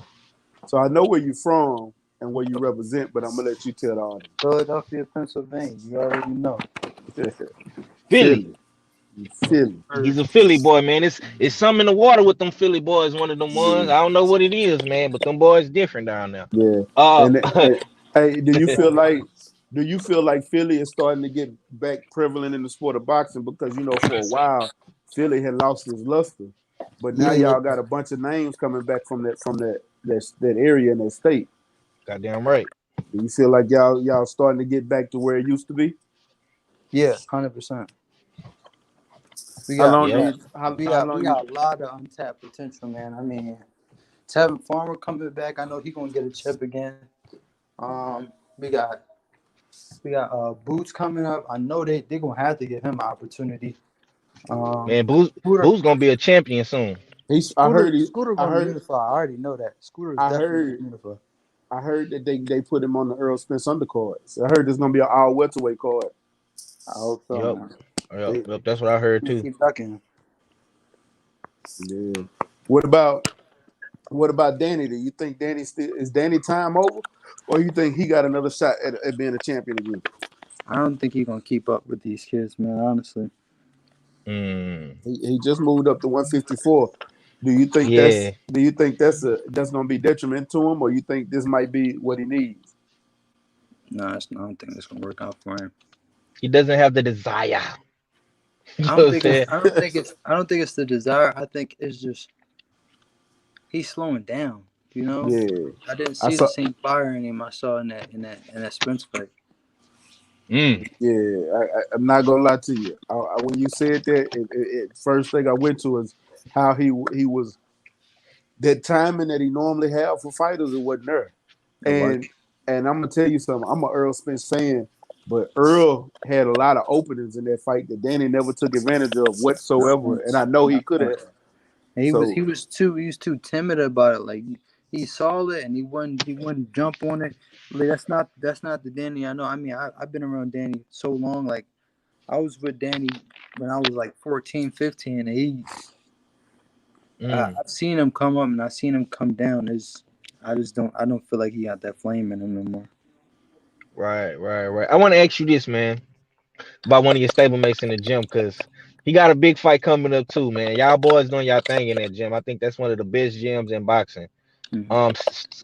So I know where you're from and where you represent, but I'm gonna let you tell the audience. Philadelphia, Pennsylvania. You already know. Philly. Philly, you Philly. He's a Philly boy, man. It's something in the water with them Philly boys. One of them ones. Yeah, I don't know what it is, man, but them boys different down there. yeah. Uh, And hey, do you feel like Philly is starting to get back prevalent in the sport of boxing? Because for a while Philly had lost its luster, but now Yeah, y'all got a bunch of names coming back from that area in that state. goddamn right. Do you feel like y'all starting to get back to where it used to be? yeah, 100%. We How got long we do Yep. got you how, we how got we long you got a lot of untapped potential, man. I mean, Tevin Farmer coming back. I know he gonna get a chip again. Um, we got Boots coming up. I know they gonna have to give him an opportunity. Um, Man, Boo's Scooter Boo's gonna be a champion soon. he's I Scooter heard he Scooter I gonna heard unify. I already know that. Scooter is I definitely heard gonna unify. I heard that they put him on the Earl Spence undercards. I heard there's gonna be an all welterweight card. I hope so, Yep. man. Yep. They, Yep. That's what I heard too. Keep ducking. yeah. What about Danny? Do you think Danny time over, or you think he got another shot at being a champion again? I don't think he's gonna keep up with these kids, man. Honestly, Mm, He just moved up to 154. Do you think that's yeah. do you think that's gonna be detriment to him, or you think this might be what he needs? no, I don't think it's gonna work out for him. He doesn't have the desire. You I know don't what I'm think it's. saying? I don't think it's the desire. I think it's just he's slowing down. You know, Yeah, I didn't I see the saw. same fire in him I saw in that Spence fight. Mm, Yeah, I'm not gonna lie to you. When you said that, first thing I went to is how he was that timing that he normally have for fighters. It wasn't there, It was. and I'm gonna tell you something. I'm a Earl Spence fan, but Earl had a lot of openings in that fight that Danny never took advantage of Not whatsoever, and once. I know he Not could have. once. And he was So he was too he was too timid about it. Like he saw it and he wouldn't jump on it. Like that's not the Danny I know. I mean I've been around Danny so long. Like I was with Danny when I was like 14, 15, and mm. I've seen him come up and I've seen him come down. I don't feel like he got that flame in him no more. Right. Right. Right. I want to ask you this, man, about one of your stablemates in the gym, because he got a big fight coming up too, man. Y'all boys doing y'all thing in that gym. I think that's one of the best gyms in boxing. Hmm.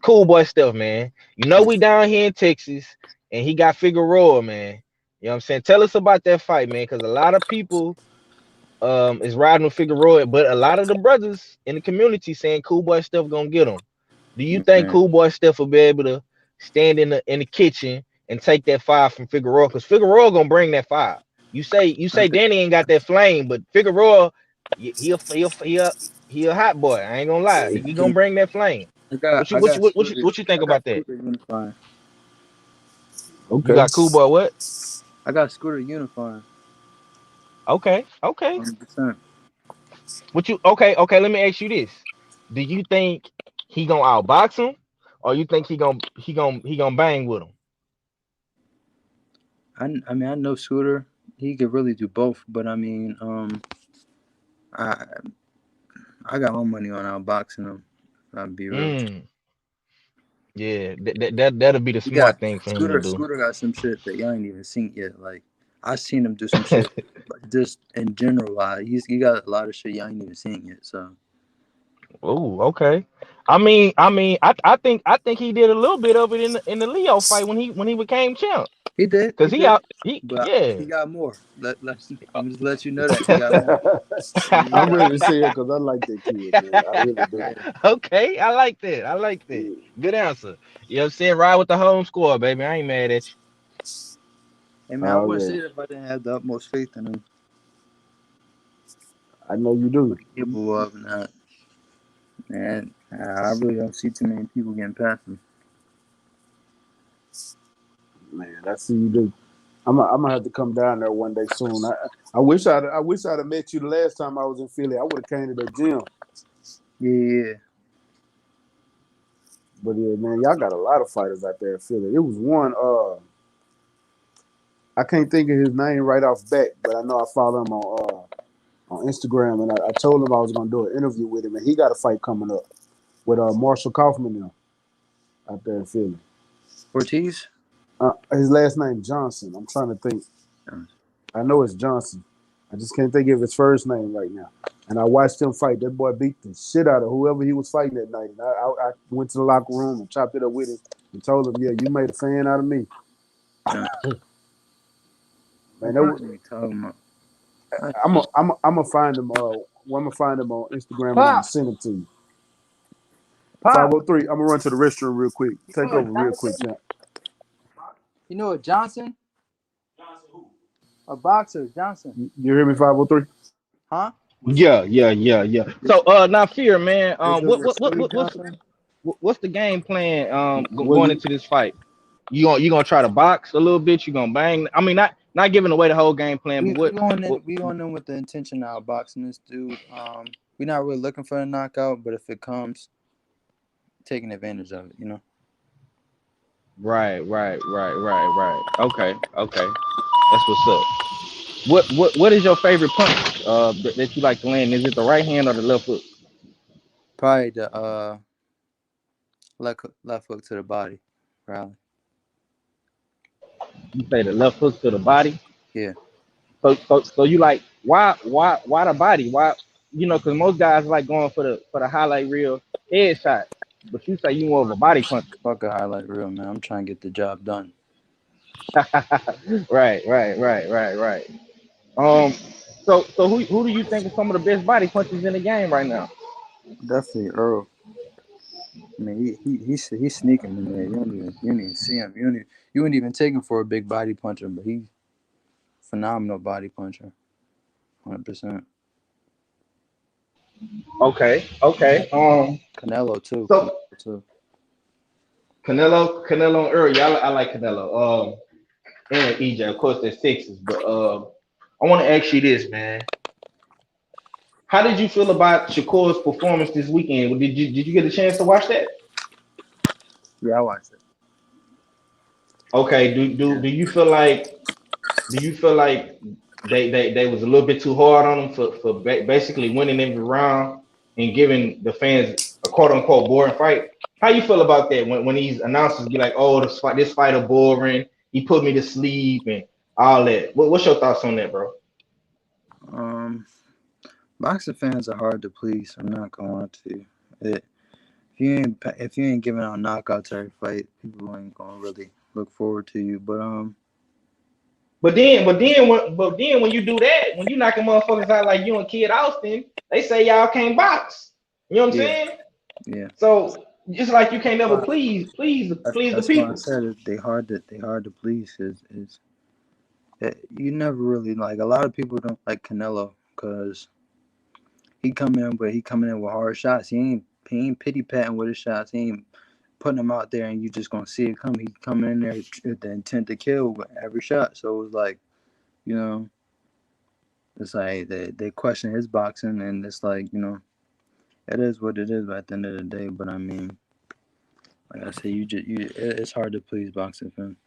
Cool boy stuff, man. You know we down here in Texas, and he got Figueroa, man. You know what I'm saying? Tell us about that fight, man, because a lot of people is riding with Figueroa, but a lot of the brothers in the community saying Cool Boy Steph gonna get him. Do you think Okay. Cool Boy Steph will be able to stand in the kitchen and take that fire from Figueroa? Because Figueroa gonna bring that fire. You say Okay. Danny ain't got that flame, but Figueroa, he a hot boy. I ain't gonna lie. He gonna bring that flame. I got What you I what got you what, what you Scooter. what you think I got about that? Scooter unifying. You okay, got Cool Boy what? I got Scooter unifying. Okay, okay. 100%. What you okay, let me ask you this. Do you think he gonna outbox him, or you think he gonna bang with him? I mean I know Scooter. He could really do both, but I mean I I got my money on outboxing him. I'll be real. Mm, yeah, that'll be the He got smart thing for him to Scooter. do. Scooter got some shit that y'all ain't even seen yet. Like I seen him do some shit, but just in general, he got a lot of shit y'all ain't even seen yet. So Oh, okay. I think he did a little bit of it in the Leo fight when he became champ. He did. Cause he out. He But yeah. he got more. I'm just let you know that he got more. I'm ready to say it because I like that kid, man. I really do. Okay, I like that. I like that. Good answer. You know what I'm saying? Ride with the home score, baby. I ain't mad at you. Hey man, I Oh wouldn't yeah, say it if I didn't have the utmost faith in him. I know you do. What he's capable of, and that. And I really don't see too many people getting past him. Man, I see you do. I'm gonna have to come down there one day soon. I wish I'd have met you the last time I was in Philly. I would have came to the gym. Yeah. But yeah, man, y'all got a lot of fighters out there in Philly. It was one. I can't think of his name right off bat, but I know I follow him on Instagram, and I told him I was gonna do an interview with him, and he got a fight coming up with Marshall Kaufman now out there in Philly. Ortiz? His last name Johnson. I'm trying to think. I know it's Johnson. I just can't think of his first name right now. And I watched him fight. That boy beat the shit out of whoever he was fighting that night. And I went to the locker room and chopped it up with him and told him, "Yeah, you made a fan out of me." Man, that was, What are you talking about? I'm gonna find him. I'm gonna find him on Instagram and I'm gonna Pop! send him to you. Pop! 503. I'm gonna run to the restroom real quick. You Take know a over real quick, Johnson? champ. You know a Johnson? A boxer, Johnson. You hear me? 503. Huh? Yeah. So Nafear, man. Is it Rasuli Johnson? What's the game plan What going you? into this fight? You gonna try to box a little bit? You gonna bang? I mean, not giving away the whole game plan, but We what? going in. what We going in with the intention of boxing this dude. We're not really looking for a knockout, but if it comes, taking advantage of it. You know. right. Okay. That's what's up. What is your favorite punch that you like to land? Is it the right hand or the left hook? Probably the left hook to the body. Probably. You say the left hook to the body. Yeah. So you like why the body? Why because most guys like going for the highlight reel headshot, but you say you more of a body puncher. Fuck a highlight reel, man. I'm trying to get the job done. Right. So who do you think is some of the best body punchers in the game right now? Definitely Earl. I mean, he's sneaking in there. You don't even see him. You wouldn't even take him for a big body puncher, but he's phenomenal body puncher. 100%. Okay. Canelo too. So Canelo too. Canelo and Earl, yeah, I like Canelo. And EJ, of course, they're sixes, but I want to ask you this, man. How did you feel about Shakur's performance this weekend? Did you get a chance to watch that? Yeah, I watched it. Okay. Yeah. Do you feel like they was a little bit too hard on him for basically winning every round and giving the fans a quote unquote boring fight? How you feel about that when these announcers be like, oh, this fighter boring, he put me to sleep and all that? What's your thoughts on that, bro? Um, Boxing fans are hard to please. I'm not gonna lie to you. If you ain't giving out knockouts every fight, people ain't gonna really look forward to you. But then when you do that, when you knocking motherfuckers out like you and Kid Austin, they say y'all can't box. You know what I'm Yeah, saying? yeah. So just like you can't never please the That's why I people. said it. They hard to please. Is you never really like a lot of people don't like Canelo because he coming in with hard shots. He ain't pity patting with his shots. He ain't putting them out there and you just gonna see it come. He coming in there with the intent to kill with every shot. So it's like, you know, it's like they question his boxing and it's like, it is what it is at the end of the day. But I mean, like I said, it's hard to please boxing fans.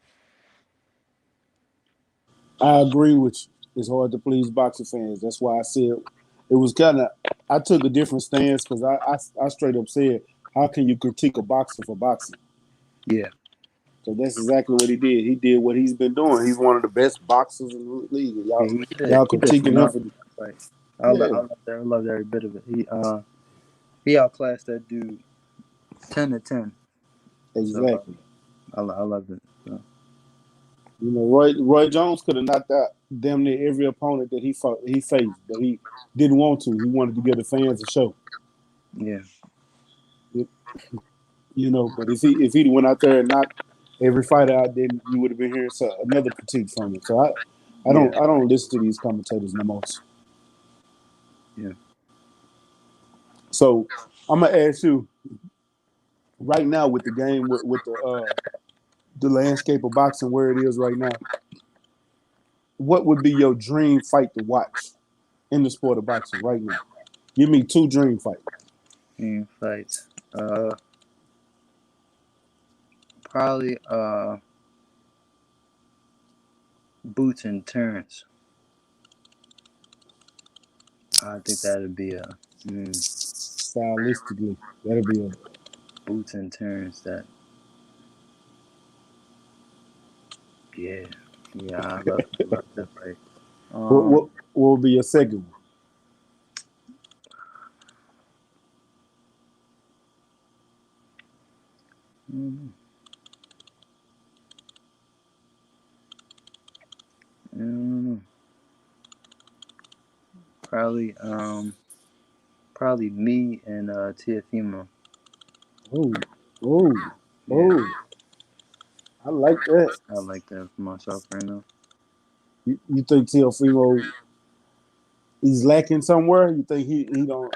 I agree with you. It's hard to please boxing fans. That's why I said it was kind of. I took a different stance because I straight up said, "How can you critique a boxer for boxing?" Yeah. So that's exactly what he did. He did what he's been doing. He's one of the best boxers in the league. And Yeah, y'all he did critiquing him for phenomenal. Like yeah. I loved every bit of it. He outclassed that dude 10 to 10. So Exactly. I loved it. So. You know, Roy Jones could have knocked out damn near every opponent that he faced, but he didn't want to. He wanted to give the fans a show. Yeah. You know, but if he'd went out there and knocked every fighter out, then you would have been hearing another critique from him. So I don't listen to these commentators no more. Yeah. So I'm gonna ask you right now with the game with the landscape of boxing where it is right now. What would be your dream fight to watch in the sport of boxing right now? Give me 2 dream fights. Dream fights. Probably Boots and Terrence. I think that'd be a Stylistically, that'd be a Boots and Terrence. That yeah, I love that fight. what would be your second one? Mm, mm, probably probably me and Tiafimo. Oh, Yeah, I like that. I like that for myself right now. You think Teofimo he's lacking somewhere? You think he don't?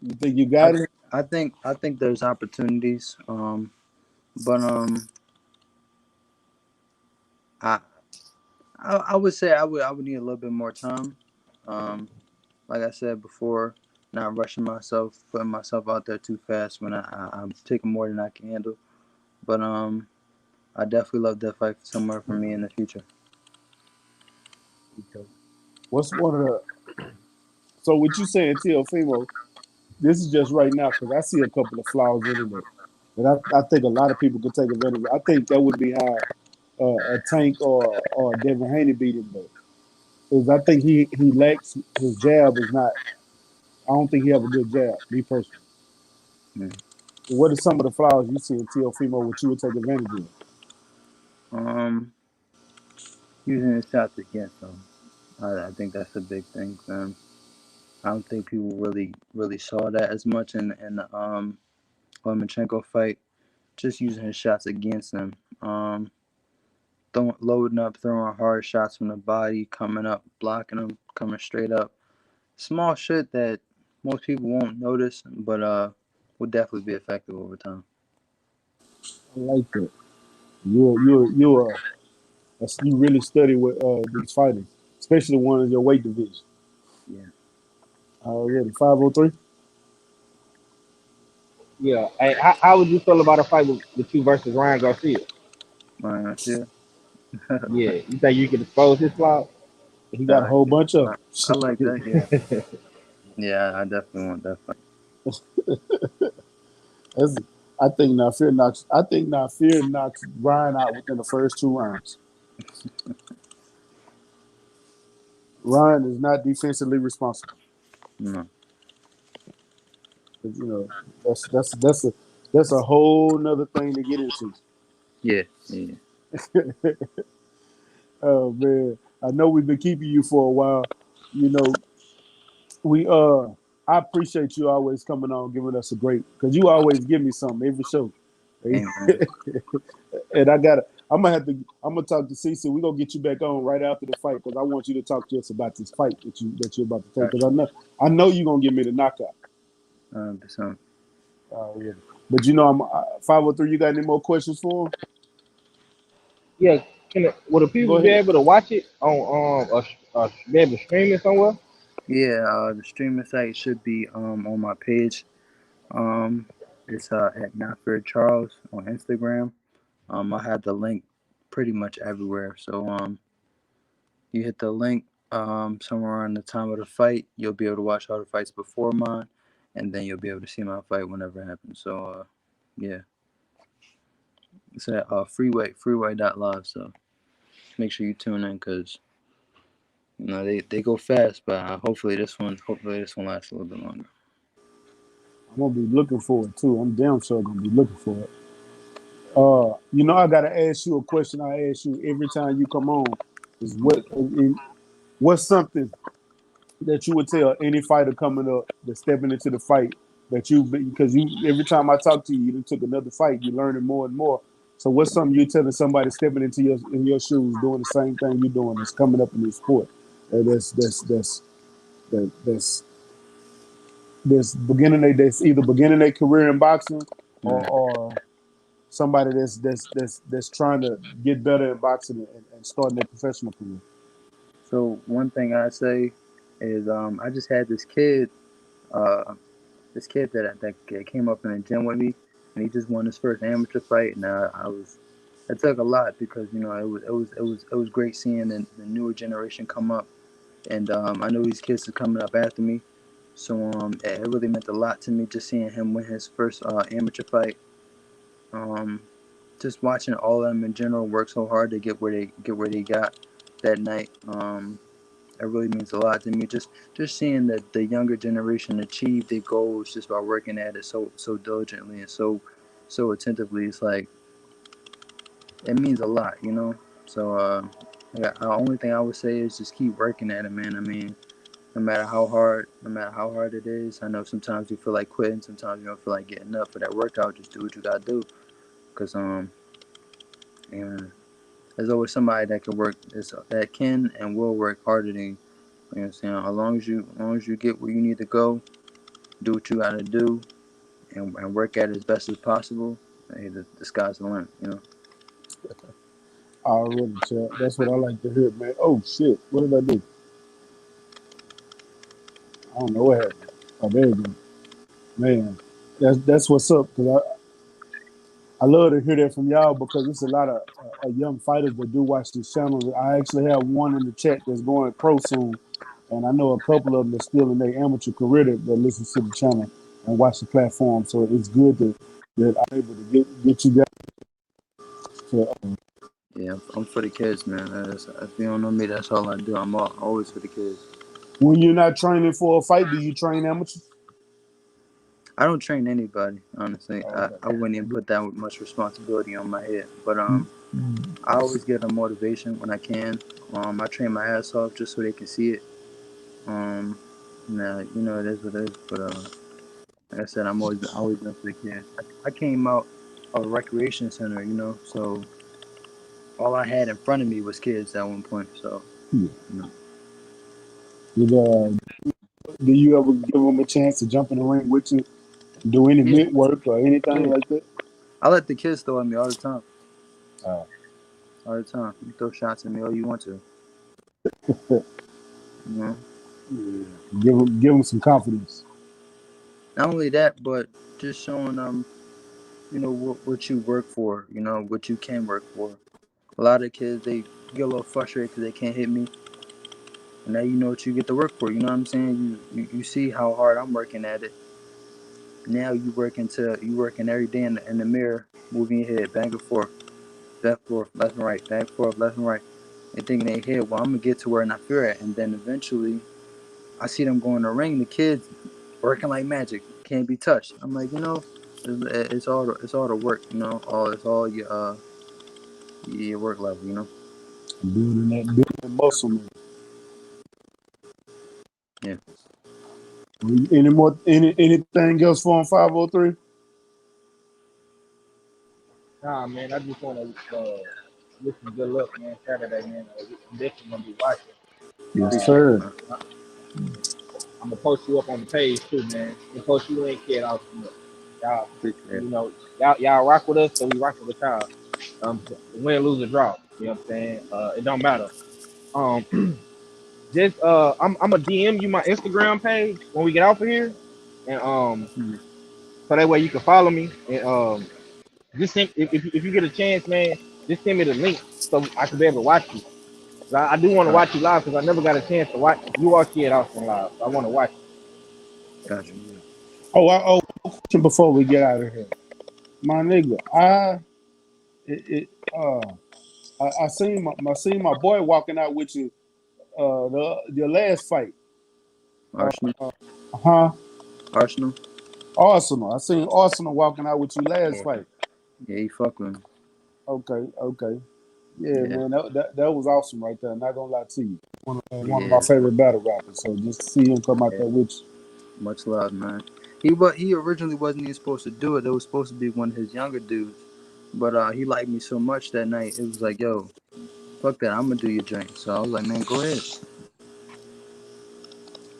You think you I got him? think I think there's opportunities. But I I would say I would need a little bit more time. Um, like I said before, not rushing myself, putting myself out there too fast when I'm taking more than I can handle. But I definitely love that fight somewhere for me in the future. Okay. What's one of the? So what you saying, Teofimo? This is just right now because I see a couple of flaws in it that I think a lot of people could take advantage of. I think that would be how a Tank or Devin Haney beat him though. Because I think he lacks his jab is not. I don't think he have a good jab. Me personally. Mm. What are some of the flaws you see in Teofimo which you would take advantage of? Um, Using his shots against them, I think that's a big thing. I don't think people really saw that as much in the Lomachenko fight. Just using his shots against them. Loading up, throwing hard shots from the body, coming up, blocking them, coming straight up. Small shit that most people won't notice, but will definitely be effective over time. I like that. You really study with these fighters, especially the ones in your weight division. Yeah, Already 503. Yeah. Hey, how would you feel about a fight with you versus Ryan Garcia? Ryan Garcia. Yeah. You think you could expose his flaws? He got a whole bunch of I like them. that. Yeah, yeah, I definitely want that fight. That's, I think Nafear knocks Ryan out within the first 2 rounds. Ryan is not defensively responsible. No. You know, that's a whole nother thing to get into. Yeah, yeah. Oh man, I know we've been keeping you for a while. You know, we I appreciate you always coming on, giving us a great because you always give me something every show. Hey man, And I'm gonna talk to Cece. We're gonna get you back on right after the fight because I want you to talk to us about this fight that you're about to take because I know you're gonna give me the knockout. 100%. Yeah. But you know I'm 503. You got any more questions for him? Yeah. Would the Go people be ahead. able to watch it on be able to stream it somewhere? Yeah, the streaming site should be on my page. Um, it's at Nafear Charles on Instagram. I have the link pretty much everywhere. So you hit the link somewhere on the time of the fight, you'll be able to watch all the fights before mine, and then you'll be able to see my fight whenever it happens. So yeah, it's at freeway.live. So make sure you tune in because they go fast, but hopefully this one lasts a little bit longer. I'm gonna be looking for it too. I'm damn sure gonna be looking for it. You know, I gotta ask you a question. I ask you every time you come on. Is what's something that you would tell any fighter coming up that's stepping into the fight that because you every time I talk to you, you done took another fight. You're learning more and more. So what's something you're telling somebody stepping into your shoes, doing the same thing you're doing, that's coming up in this sport? That's either beginning their career in boxing or somebody that's trying to get better in boxing and starting their professional career. So one thing I say is I just had this kid that came up in the gym with me, and he just won his first amateur fight, and it took a lot because it was great seeing the newer generation come up, and I know these kids are coming up after me, so it really meant a lot to me just seeing him win his first amateur fight. Just watching all of them in general work so hard to get where they got that night. It really means a lot to me. Just seeing that the younger generation achieve their goals just by working at it so diligently and so attentively. It's like it means a lot, you know. So the only thing I would say is just keep working at it, man. I mean, no matter how hard it is. I know sometimes you feel like quitting, sometimes you don't feel like getting up for that workout. Just do what you gotta do, cause and there's always somebody that can and will work harder than you. You know what I'm saying? As long as you get where you need to go, do what you gotta do, and work at it as best as possible. Hey, the sky's the limit, you know. Already, Chad. That's what I like to hear, man. Oh shit, what did I do? I don't know what happened. Oh, there you go, man. That's what's up. Cause I love to hear that from y'all because there's a lot of young fighters that do watch this channel. I actually have one in the chat that's going pro soon, and I know a couple of them that's still in their amateur career that listens to the channel and watch the platform. So it's good that I'm able to get you guys to. Yeah, I'm for the kids, man. If you don't know me, that's all I do. I'm always for the kids. When you're not training for a fight, do you train amateurs? I don't train anybody, honestly. I wouldn't even put that much responsibility on my head. But I always get a motivation when I can. I train my ass off just so they can see it. Now you know it is what it is. But like I said, I'm always been for the kids. I came out of a recreation center, you know, so all I had in front of me was kids at one point. So, Yeah. you Do know. you ever give them a chance to jump in the ring with you, do any mitt work or anything like that? I let the kids throw at me all the time. Oh. All the time. You throw shots at me all you want to. You know? Yeah. Give them some confidence. Not only that, but just showing them, you know, what you work for, you know, what you can work for. A lot of kids, they get a little frustrated because they can't hit me. And now you know what you get to work for. You know what I'm saying? You see how hard I'm working at it. Now you working every day in the mirror, moving your head back and forth, left and right, back and forth, left and right. And thinking they hit, well, I'm gonna get to where Nafear at, and then eventually I see them go in the ring. The kids working like magic, can't be touched. I'm like, you know, it's all the work, you know. It's all your work level, you know. Building that muscle. Man. Yeah. Anything else for on 503? Nah, man, I just want to wish you good luck, man. Saturday, man. I'm definitely gonna be watching. Yes, Appreciate it, sir. man. I'm gonna post you up on the page too, man. And post you and kid out. Y'all, Appreciate you it. know, y'all rock with us, so we rocking with y'all. Win, lose, or draw. You know what I'm saying? It don't matter. Just I'm gonna DM you my Instagram page when we get off of here, and so that way you can follow me and just send, if you get a chance, man, just send me the link so I can be able to watch you. I do want to All right. watch you live because I never got a chance to watch you or Kid Austin live. So I want to watch Gotcha. Question before we get out of here, my nigga. I seen my boy walking out with you. Your last fight, Arsenal. huh? Arsenal. Arsenal. I seen Arsenal walking out with you last Yeah. fight. Yeah, he fuck with him. Okay. Yeah, Yeah, man, that was awesome right there. Not gonna lie to you. One of my yeah, favorite battle rappers. So just to see him come out yeah. there with you. Much love, man. He originally wasn't even supposed to do it. It was supposed to be one of his younger dudes, but he liked me so much that night. It was like, yo, fuck that, I'm gonna do your joint. So I was like, man, go ahead.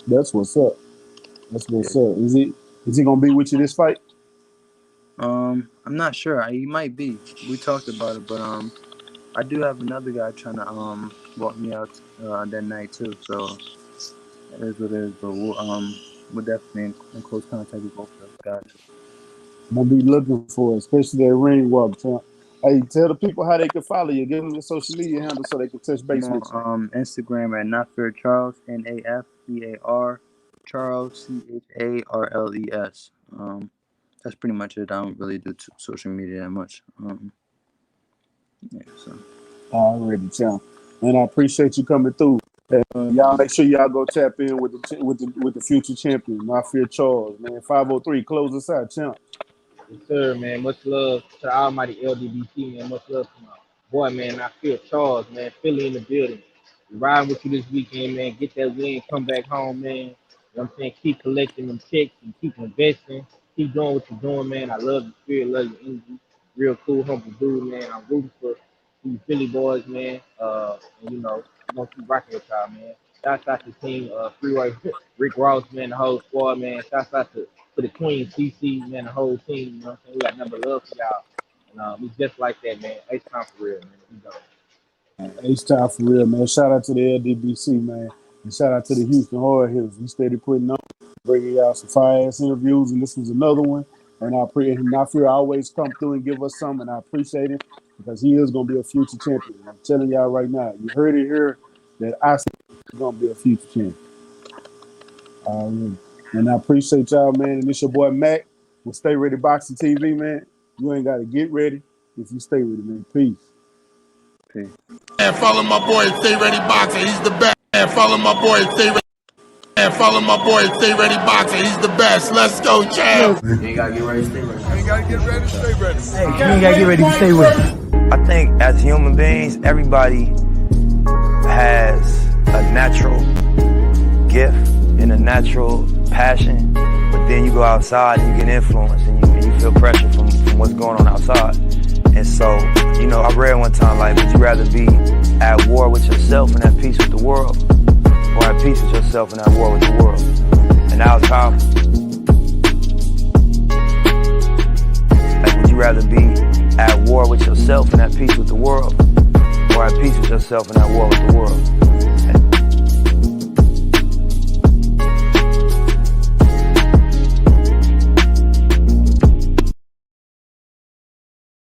That's what's up. That's Yeah. what's up. Is he gonna be with you this fight? I'm not sure. He might be. We talked about it, but I do have another guy trying to walk me out that night too. So it is what it is. But we're definitely in close contact with both of those guys. I'm gonna be looking for it, especially that ring walk. Hey, tell the people how they can follow you. Give them your social media handle so they can touch I'm base with you. on Instagram at Nafear Charles, Nafear Charles, Charles. That's pretty much it. I don't really do social media that much. Yeah, so. Already, champ. And I appreciate you coming through. Y'all make sure y'all go tap in with the future champion, Nafear Charles, man. 503, close us out, champ. Yes, sir, man. Much love to the almighty LDBC, man. Much love to my boy, man. I feel Charles, man. Philly in the building. Riding with you this weekend, man. Get that win, come back home, man. You know what I'm saying? Keep collecting them checks and keep investing. Keep doing what you're doing, man. I love your spirit, love your energy. Real cool, humble dude, man. I'm rooting for these Philly boys, man. And you know, I'm gonna keep rocking with y'all, man. Shouts out to team Freeway, Rick Ross, man, the whole squad, man. Shouts out to the Queen, CC, man, the whole team. You know what I'm saying? We got number love for y'all. And it's just like that, man. It's time for real, man. We go. H-Time for real, man. Shout out to the LDBC, man. And shout out to the Houston Hard Hitters. We steady putting on, bringing y'all some fire-ass interviews, and this was another one. And I appreciate him. Nafear always come through and give us some, and I appreciate it because he is going to be a future champion. I'm telling y'all right now. You heard it here that I said he's going to be a future champion. And I appreciate y'all, man. And it's your boy Mac with Stay Ready Boxing TV, man. You ain't got to get ready if you stay ready, man. Peace. Peace. And follow my boy, Stay Ready Boxer. He's the best. And follow my boy, Stay Ready. And follow my boy, Stay Ready Boxer. He's the best. Let's go, champ. You ain't gotta get ready to stay ready. You ain't gotta get ready to stay ready. Hey, you ain't gotta get ready to stay ready. I think as human beings, everybody has a natural gift and a natural passion, but then you go outside and you get influenced and you feel pressure from what's going on outside. And so, you know, I read one time, like, would you rather be at war with yourself and at peace with the world, or at peace with yourself and at war with the world? And that was powerful. Like, would you rather be at war with yourself and at peace with the world, or at peace with yourself and at war with the world?